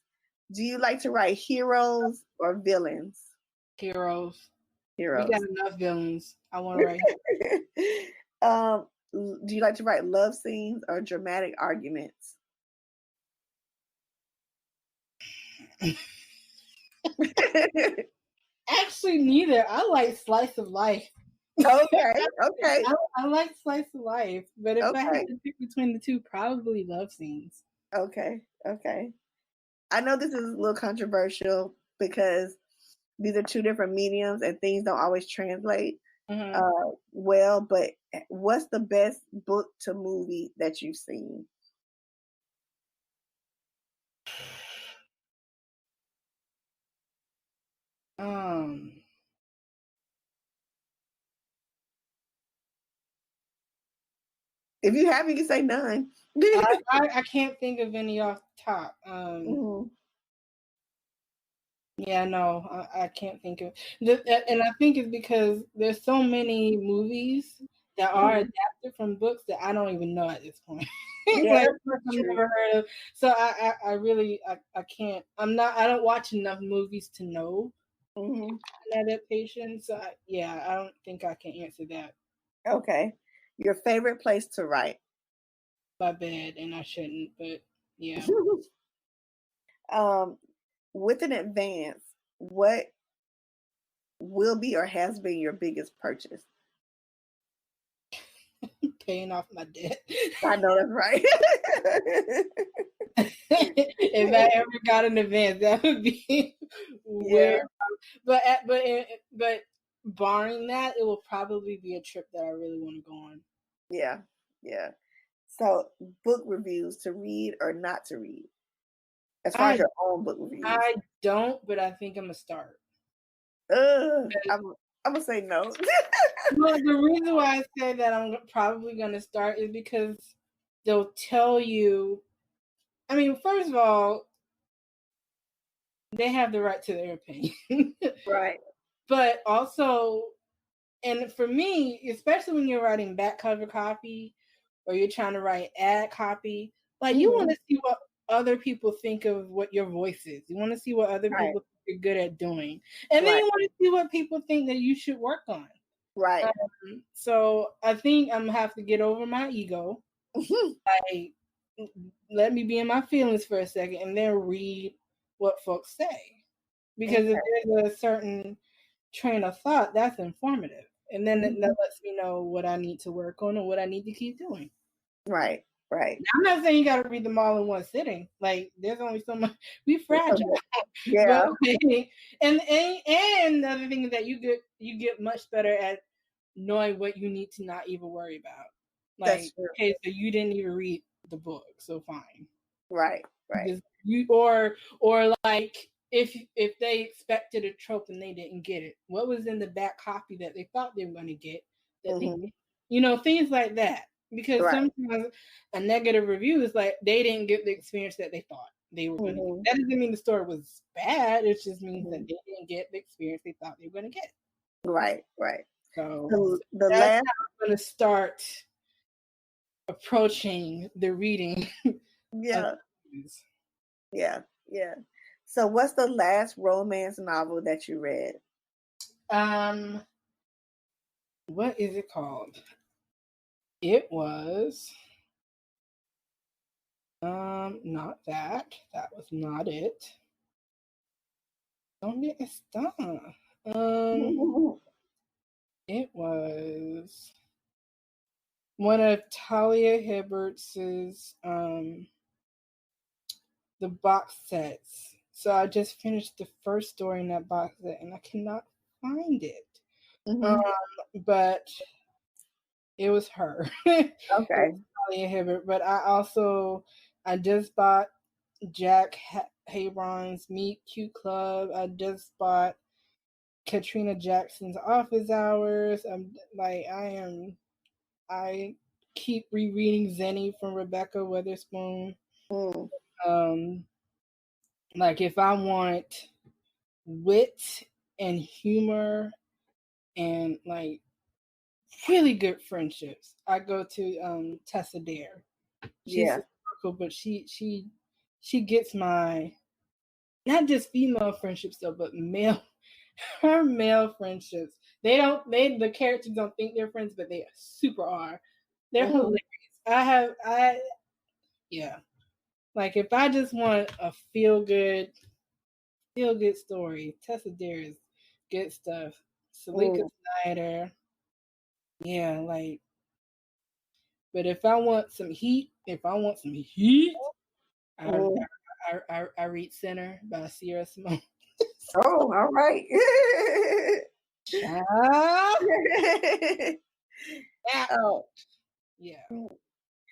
Do you like to write heroes or villains? Heroes. We got enough villains. I want to write. Do you like to write love scenes or dramatic arguments? Actually, neither. I like slice of life. Okay. I like slice of life, but if I had to pick between the two, probably love scenes. Okay. I know this is a little controversial because these are two different mediums and things don't always translate well, but what's the best book to movie that you've seen? If you have, you can say none. I can't think of any off the top. Yeah, no, I can't think of it. And I think it's because there's so many movies that are adapted from books that I don't even know at this point. Like, I've never heard of. So I really can't. I don't watch enough movies to know an adaptation. So I don't think I can answer that. Okay. Your favorite place to write? My bed, and I shouldn't, but yeah. With an advance, what will be or has been your biggest purchase? paying off my debt. I know that's right. If I ever got an advance, that would be where. But barring that, it will probably be a trip that I really want to go on. Yeah. So, book reviews to read or not to read? As far as your own book reviews. I don't, but I think I'm gonna start. I'm gonna say no. Well, the reason why I say that I'm probably gonna start is because they'll tell you. I mean, first of all, they have the right to their opinion, right? But also, and for me, especially when you're writing back cover copy or you're trying to write ad copy, like you want to see what other people think of what your voice is. You want to see what other people think you're good at doing. And then you want to see what people think that you should work on. Right. So I think I'm gonna have to get over my ego. Like, let me be in my feelings for a second and then read what folks say. Because if there's a certain train of thought, that's informative. And then that lets me know what I need to work on and what I need to keep doing. Right. Now, I'm not saying you got to read them all in one sitting. Like, there's only so much. We fragile. Yeah. And the other thing is that you get much better at knowing what you need to not even worry about. Like, okay, so you didn't even read the book, so fine. Right. You or like if they expected a trope and they didn't get it, what was in the back copy that they thought they were going to get that they didn't? Things like that. Because sometimes a negative review is like they didn't get the experience that they thought they were going to get. That doesn't mean the story was bad. It just means that they didn't get the experience they thought they were going to get. Right. So that's how I'm going to start approaching the reading. Yeah. So what's the last romance novel that you read? What is it called? It was not that. That was not it. ¿Dónde está? It was one of Talia Hibbert's the box sets. So I just finished the first story in that box set and I cannot find it. But it was her. Okay. Talia Hibbert. But I just bought Jack Hayron's Meet Cute Club. I just bought Katrina Jackson's Office Hours. I keep rereading Zenny from Rebecca Weatherspoon. Like if I want wit and humor and like really good friendships, I go to Tessa Dare. She's historical, but she gets my not just female friendships though, but her male friendships. The characters don't think they're friends, but they super are. They're hilarious. Like if I just want a feel good story, Tessa Dare is good stuff. Salika Snyder. Yeah, like, but if I want some heat, I read Center by Sierra Simone. Oh, all right. Yeah.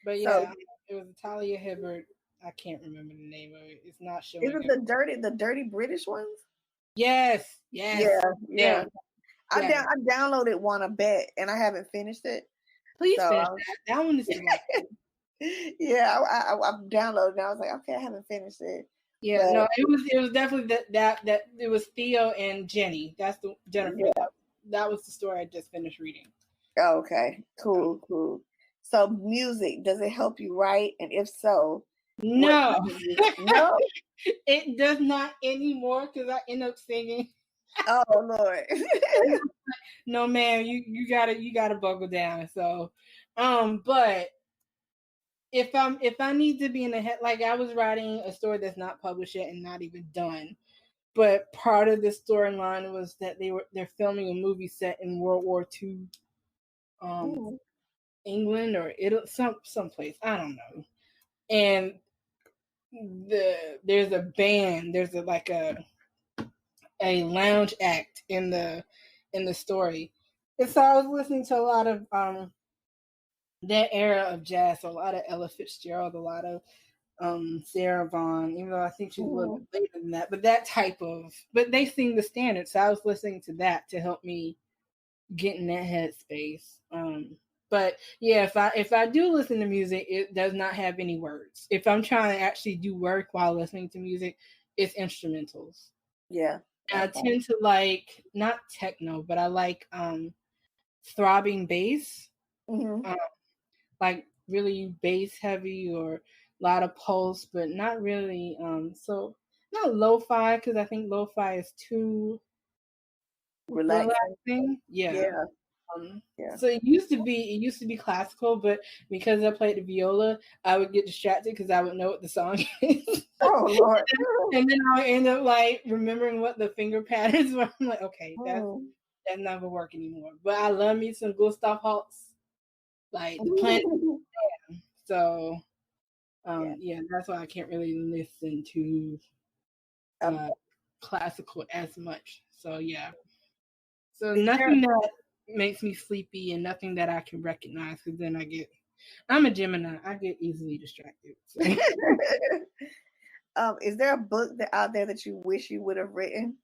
But yeah, it was Talia Hibbert. I can't remember the name of it. It's not showing. Is it the dirty British ones? Yes. Yeah. I downloaded one, I bet, and I haven't finished it. Please finish that. That one is delightful. Yeah, I downloaded it. And I was like, okay, I haven't finished it. Yeah, but, no, it was definitely that it was Theo and Jenny. That's the Jennifer. Yeah. That was the story I just finished reading. Oh, okay, cool. So, music, does it help you write? And if so, no, no, it does not anymore because I end up singing. Oh Lord. No, man, you gotta buckle down. So, but if I need to be in the head, like I was writing a story that's not published yet and not even done, but part of the storyline was that they're filming a movie set in World War II. England or Italy, someplace, I don't know. And there's a band, there's a lounge act in the story. And so I was listening to a lot of that era of jazz, so a lot of Ella Fitzgerald, a lot of Sarah Vaughan, even though I think she's a little bit later than that, but that type of, but they sing the standards. So I was listening to that to help me get in that headspace. But yeah, if I do listen to music, it does not have any words. If I'm trying to actually do work while listening to music, it's instrumentals. Yeah. I tend to like not techno, but I like throbbing bass. Mm-hmm. Like really bass heavy or a lot of pulse, but not really so not lo-fi, because I think lo-fi is too relaxing. Yeah. Yeah. So it used to be classical, but because I played the viola, I would get distracted because I would know what the song is. Oh Lord. And then I would end up like remembering what the finger patterns were. I'm like, okay, that's not gonna work anymore. But I love me some Gustav Holst, like the Planet. So yeah, that's why I can't really listen to classical as much. So yeah. So nothing that makes me sleepy and nothing that I can recognize, because then I'm a Gemini. I get easily distracted. So. Is there a book out there that you wish you would have written?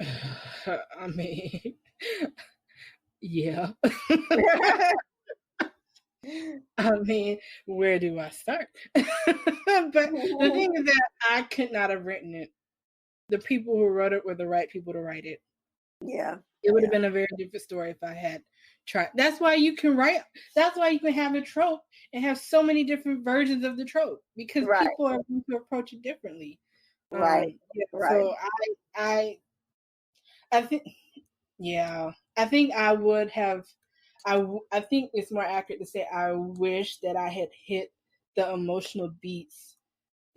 I mean, yeah. I mean, where do I start? But the thing is that I could not have written it. The people who wrote it were the right people to write it. Yeah. It would have been a very different story if I had tried. That's why you can have a trope and have so many different versions of the trope, because people are going to approach it differently. Right. So I think, yeah, I think I would have. I think it's more accurate to say I wish that I had hit the emotional beats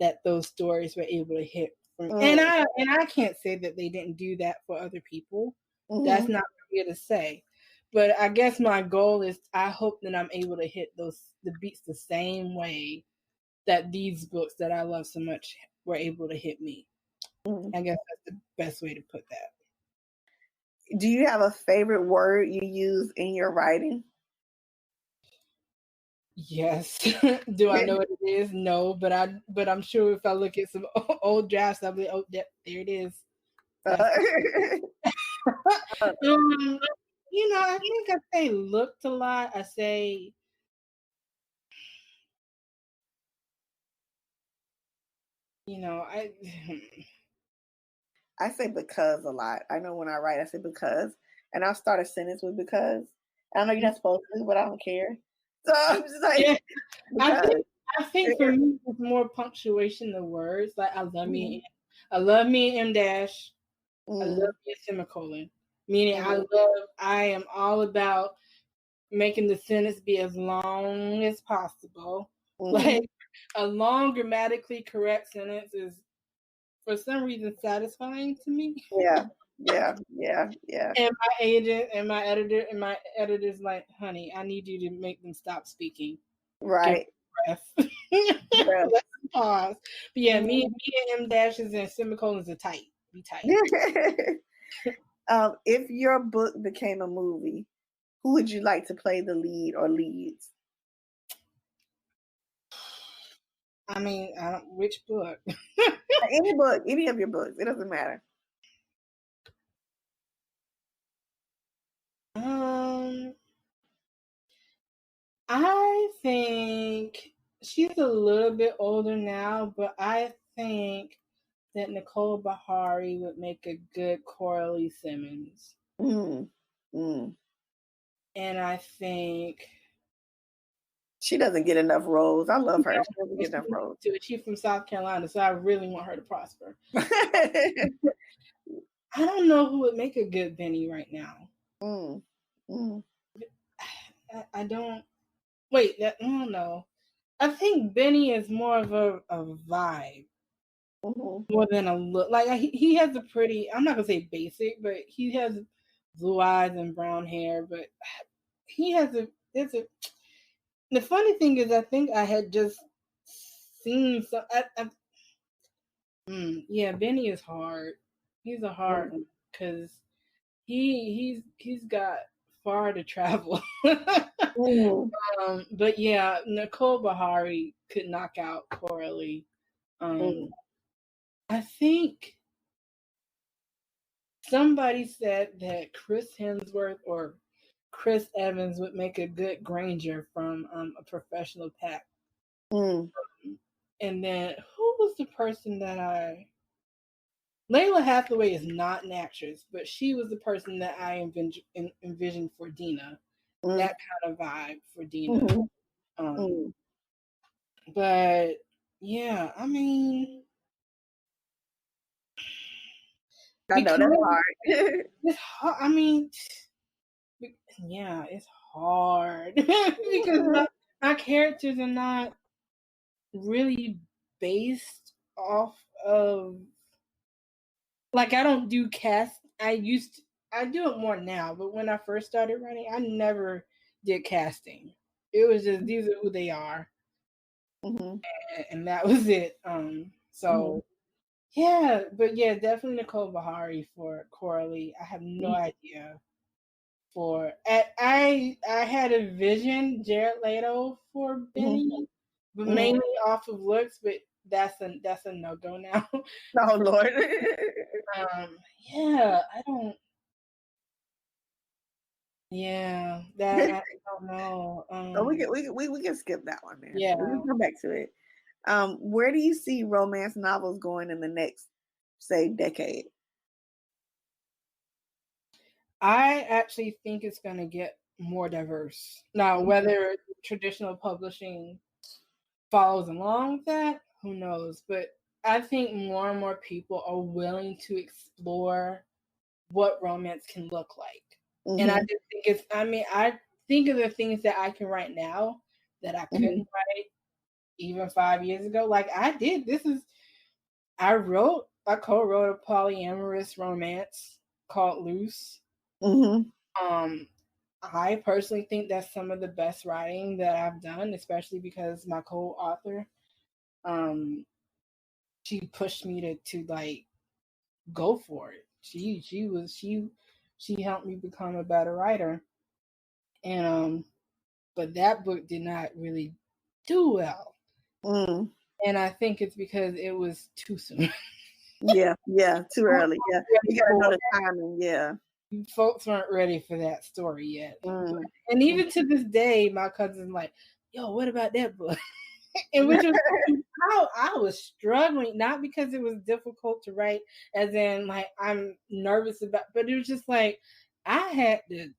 that those stories were able to hit. And I can't say that they didn't do that for other people. That's not for me to say. But I guess my goal is, I hope that I'm able to hit the beats the same way that these books that I love so much were able to hit me. I guess that's the best way to put that. Do you have a favorite word you use in your writing? Yes. Do I know what it is? No, but I'm sure if I look at some old drafts, I'll be like, oh, there it is. I think I say looked a lot. I say I say because a lot. I know when I write, I say because, and I'll start a sentence with because. I know you're not supposed to, but I don't care. So I'm just like, yeah. I think for me, it's more punctuation than words. Like I love me M dash. I love me a semicolon. Meaning I am all about making the sentence be as long as possible. Like a long grammatically correct sentence is, for some reason, satisfying to me. Yeah. And my agent and my editor's like, honey, I need you to make them stop speaking. Right. Let's pause. But yeah, me and M dashes and semicolons are tight. Be tight. If your book became a movie, who would you like to play the lead or leads? I mean, which book? Any book, any of your books. It doesn't matter. I think she's a little bit older now, but I think that Nicole Bahari would make a good Coralie Simmons. And I think she doesn't get enough roles. I love her. She doesn't get enough roles. She's from South Carolina, so I really want her to prosper. I don't know who would make a good Benny right now. I don't. Wait, I don't know. I think Benny is more of a vibe. More than a look. Like he has a pretty, I'm not gonna say basic, but he has blue eyes and brown hair. But he has a. It's a. The funny thing is, I think I had just seen some. Yeah, Benny is hard. He's a hard one because he's got far to travel. But yeah, Nicole Bahari could knock out Coralie. I think somebody said that Chris Hemsworth or Chris Evans would make a good Granger from a professional pack. And then who was the person that Layla Hathaway is not an actress, but she was the person that I envisioned for Dina. That kind of vibe for Dina. But yeah, I mean, I know that's hard. It's hard. I mean, yeah, it's hard because my characters are not really based off of, like, I don't do cast. I do it more now, but when I first started writing, I never did casting. It was just, these are who they are, and that was it. So yeah, but yeah, definitely Nicole Bahari for Coralie. I have no idea. I had a vision Jared Leto for Benny, but mainly off of looks. But that's a no go now. Oh Lord. Yeah, I don't. Yeah, that I don't know. We can skip that one, man. Yeah, we can come back to it. Where do you see romance novels going in the next, say, decade? I actually think it's going to get more diverse. Now, whether traditional publishing follows along with that, who knows? But I think more and more people are willing to explore what romance can look like. And I just think I think of the things that I can write now that I couldn't write even 5 years ago. Like I did. I co-wrote a polyamorous romance called Loose. I personally think that's some of the best writing that I've done, especially because my co-author, she pushed me to like go for it. She helped me become a better writer. And but that book did not really do well. And I think it's because it was too soon. Yeah, too early. Yeah, you gotta know the timing. Yeah, folks weren't ready for that story yet. And even to this day, my cousin's like, "Yo, what about that book?" And which was how I was struggling, not because it was difficult to write, as in like I'm nervous about, but it was just like I had to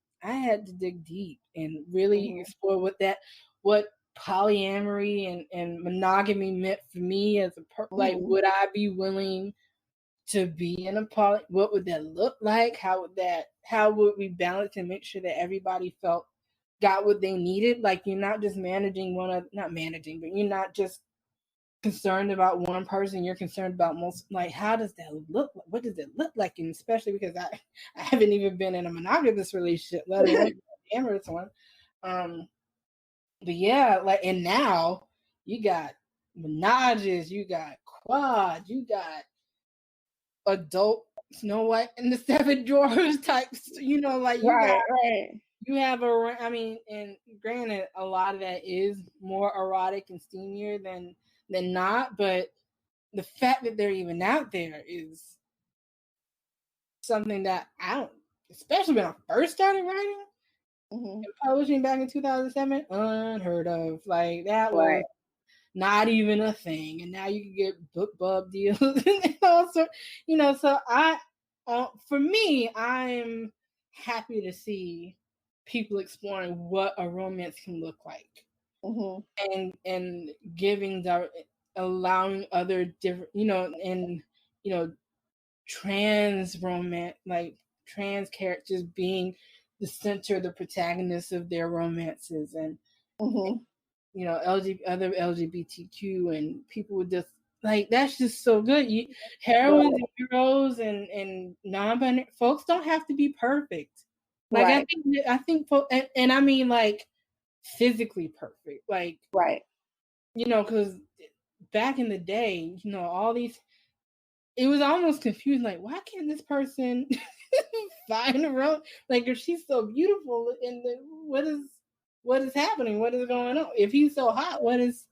dig deep and really explore what polyamory and monogamy meant for me as a like, would I be willing to be in a poly? What would that look like? How would we balance and make sure that everybody got what they needed? Like, you're not just not managing, but you're not just concerned about one person, you're concerned about most. Like, how does that look? What does it look like? And especially because I haven't even been in a monogamous relationship, let alone an amorous one. But yeah, like, and now you got menages, you got quads, you got adult Snow White and the Seven Dwarfs types, like you have and granted, a lot of that is more erotic and steamier than not, but the fact that they're even out there is something that I don't, especially when I first started writing and publishing back in 2007, unheard of. Like, that was not even a thing, and now you can get BookBub deals and also, so for me, I'm happy to see people exploring what a romance can look like, and allowing other different, and trans romance, like trans characters being the center, the protagonist of their romances, and other LGBTQ and people with just like, that's just so good. Heroines and heroes and non-binary folks don't have to be perfect. Like right. I think, and I mean like physically perfect, like right. Because back in the day, all these, it was almost confusing. Like, why can't this person find a road? Like, if she's so beautiful, and what is happening? What is going on? If he's so hot, what is,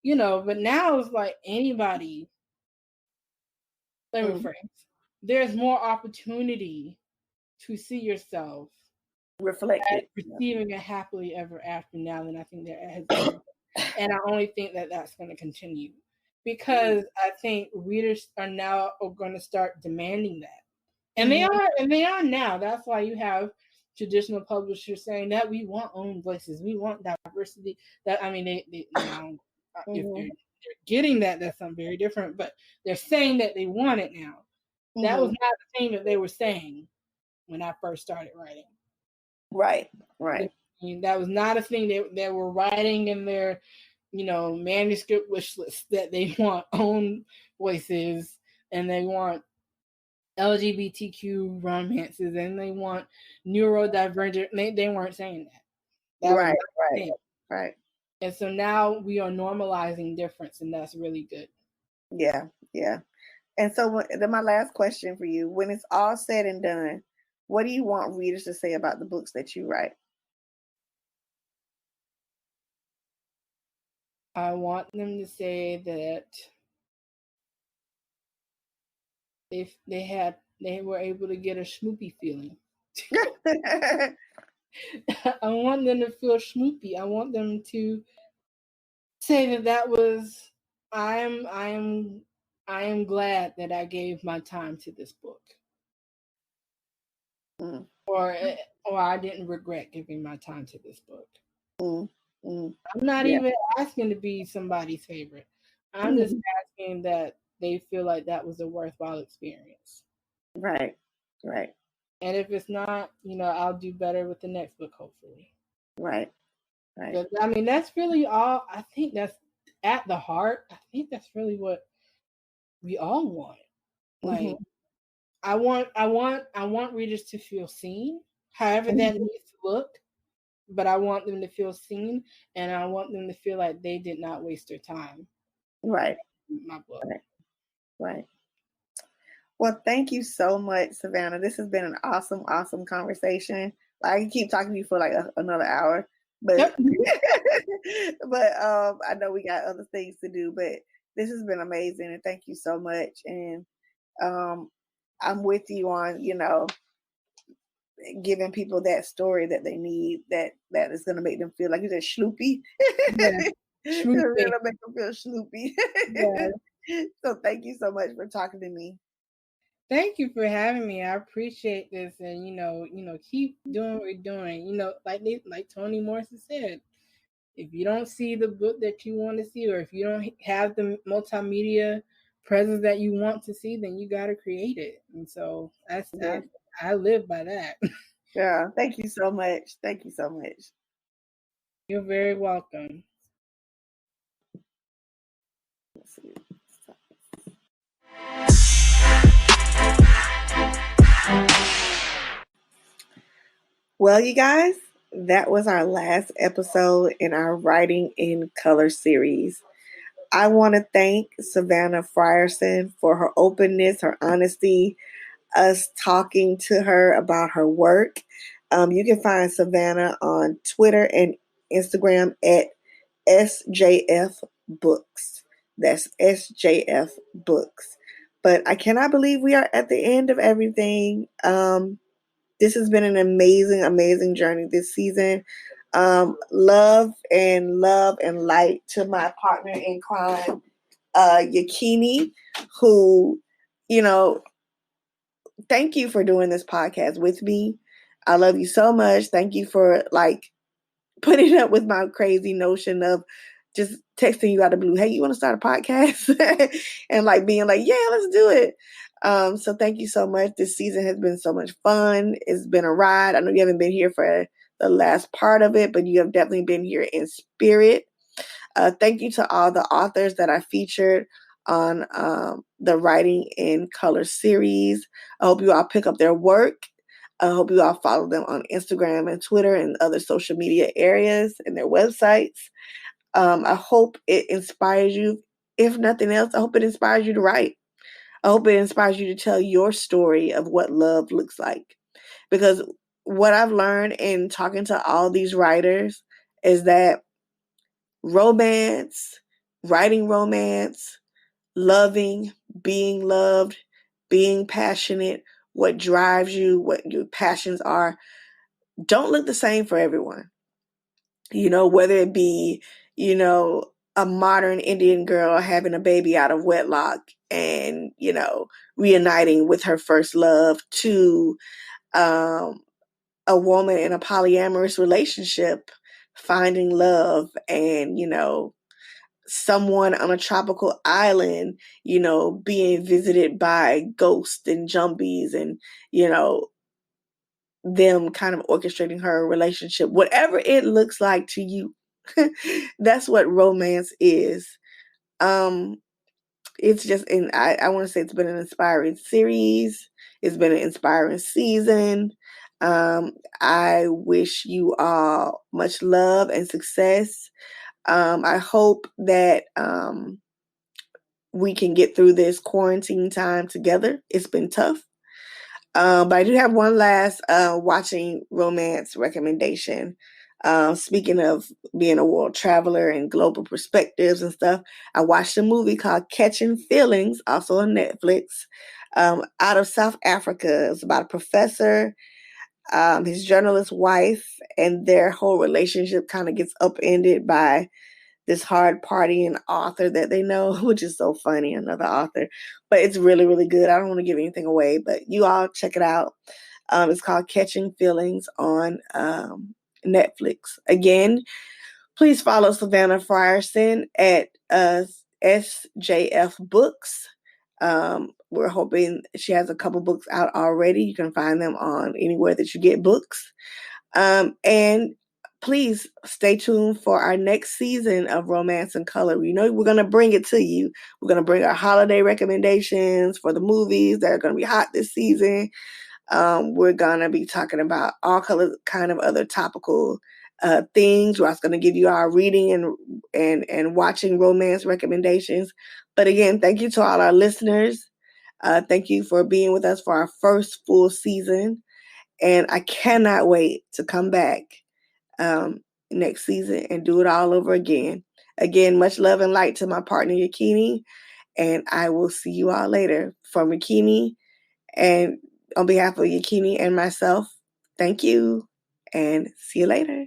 But now it's like anybody. Let me phrase. There's more opportunity to see yourself reflected, receiving a happily ever after now than I think there has ever been. And I only think that that's going to continue because I think readers are now going to start demanding that. And they are now. That's why you have traditional publishers saying that we want own voices, we want diversity. That, I mean, they now, if they're getting that, that's something very different. But they're saying that they want it now. That was not the thing that they were saying when I first started writing. Right. That was not a thing they were writing in their, manuscript wish list, that they want own voices and they want LGBTQ romances and they want neurodivergent. They weren't saying that. That was right. And so now we are normalizing difference, and that's really good. Yeah. And so then my last question for you: when it's all said and done, what do you want readers to say about the books that you write? I want them to say that they were able to get a schmoopy feeling. I want them to feel schmoopy. I want them to say that was I am glad that I gave my time to this book. Or I didn't regret giving my time to this book. I'm not even asking to be somebody's favorite. I'm just asking that they feel like that was a worthwhile experience. Right. And if it's not, I'll do better with the next book, hopefully. Right. But, I mean, that's really all. I think that's at the heart. I think that's really what we all want. Like, I want readers to feel seen, however that needs to look. But I want them to feel seen, and I want them to feel like they did not waste their time. Right. My book. Right. Well, thank you so much, Savannah. This has been an awesome conversation. I can keep talking to you for like another hour, but but I know we got other things to do. But this has been amazing, and thank you so much. And I'm with you on giving people that story that they need, that is going to make them feel like you said schloopy. It's going to make them feel schloopy. So thank you so much for talking to me. Thank you for having me. I appreciate this, and keep doing what you're doing. Like Toni Morrison said, if you don't see the book that you want to see, or if you don't have the multimedia presence that you want to see, then you got to create it. And so I live by that. Yeah, thank you so much. Thank you so much. You're very welcome. Let's see. Well, you guys, that was our last episode in our Writing in Color series. I want to thank Savannah Frierson for her openness, her honesty, us talking to her about her work. You can find Savannah on Twitter and Instagram at SJF Books. That's SJF Books. But I cannot believe we are at the end of everything. This has been an amazing journey this season. Love and light to my partner in crime, Yakini, who, thank you for doing this podcast with me. I love you so much. Thank you for putting up with my crazy notion of just texting you out of the blue. Hey, you want to start a podcast? And being like, yeah, let's do it. So thank you so much. This season has been so much fun. It's been a ride. I know you haven't been here for the last part of it, but you have definitely been here in spirit. Thank you to all the authors that I featured on the Writing in Color series. I hope you all pick up their work. I hope you all follow them on Instagram and Twitter and other social media areas and their websites. I hope it inspires you. If nothing else, I hope it inspires you to write. I hope it inspires you to tell your story of what love looks like. Because what I've learned in talking to all these writers is that romance, writing romance, loving, being loved, being passionate, what drives you, what your passions are, don't look the same for everyone. Whether it be, a modern Indian girl having a baby out of wedlock and, reuniting with her first love, to a woman in a polyamorous relationship finding love, and, someone on a tropical island, being visited by ghosts and zombies, and, them kind of orchestrating her relationship, whatever it looks like to you. That's what romance is. It's just, and I want to say it's been an inspiring series. It's been an inspiring season. I wish you all much love and success. I hope that we can get through this quarantine time together. It's been tough. But I do have one last watching romance recommendation. Speaking of being a world traveler and global perspectives and stuff, I watched a movie called Catching Feelings, also on Netflix, out of South Africa. It's about a professor, his journalist wife, and their whole relationship kind of gets upended by this hard partying author that they know, which is so funny, another author. But it's really, really good. I don't want to give anything away, but you all check it out. It's called Catching Feelings on Netflix. Again, please follow Savannah Frierson at SJF Books. We're hoping she has a couple books out already. You can find them on anywhere that you get books. And please stay tuned for our next season of Romance in Color. We're going to bring it to you. We're going to bring our holiday recommendations for the movies that are going to be hot this season. We're going to be talking about all kind of other topical things. We're also going to give you our reading and watching romance recommendations. But again, thank you to all our listeners. Thank you for being with us for our first full season. And I cannot wait to come back next season and do it all over again. Again, much love and light to my partner, Yakini. And I will see you all later. From Yakini, and on behalf of Yakini and myself, thank you. And see you later.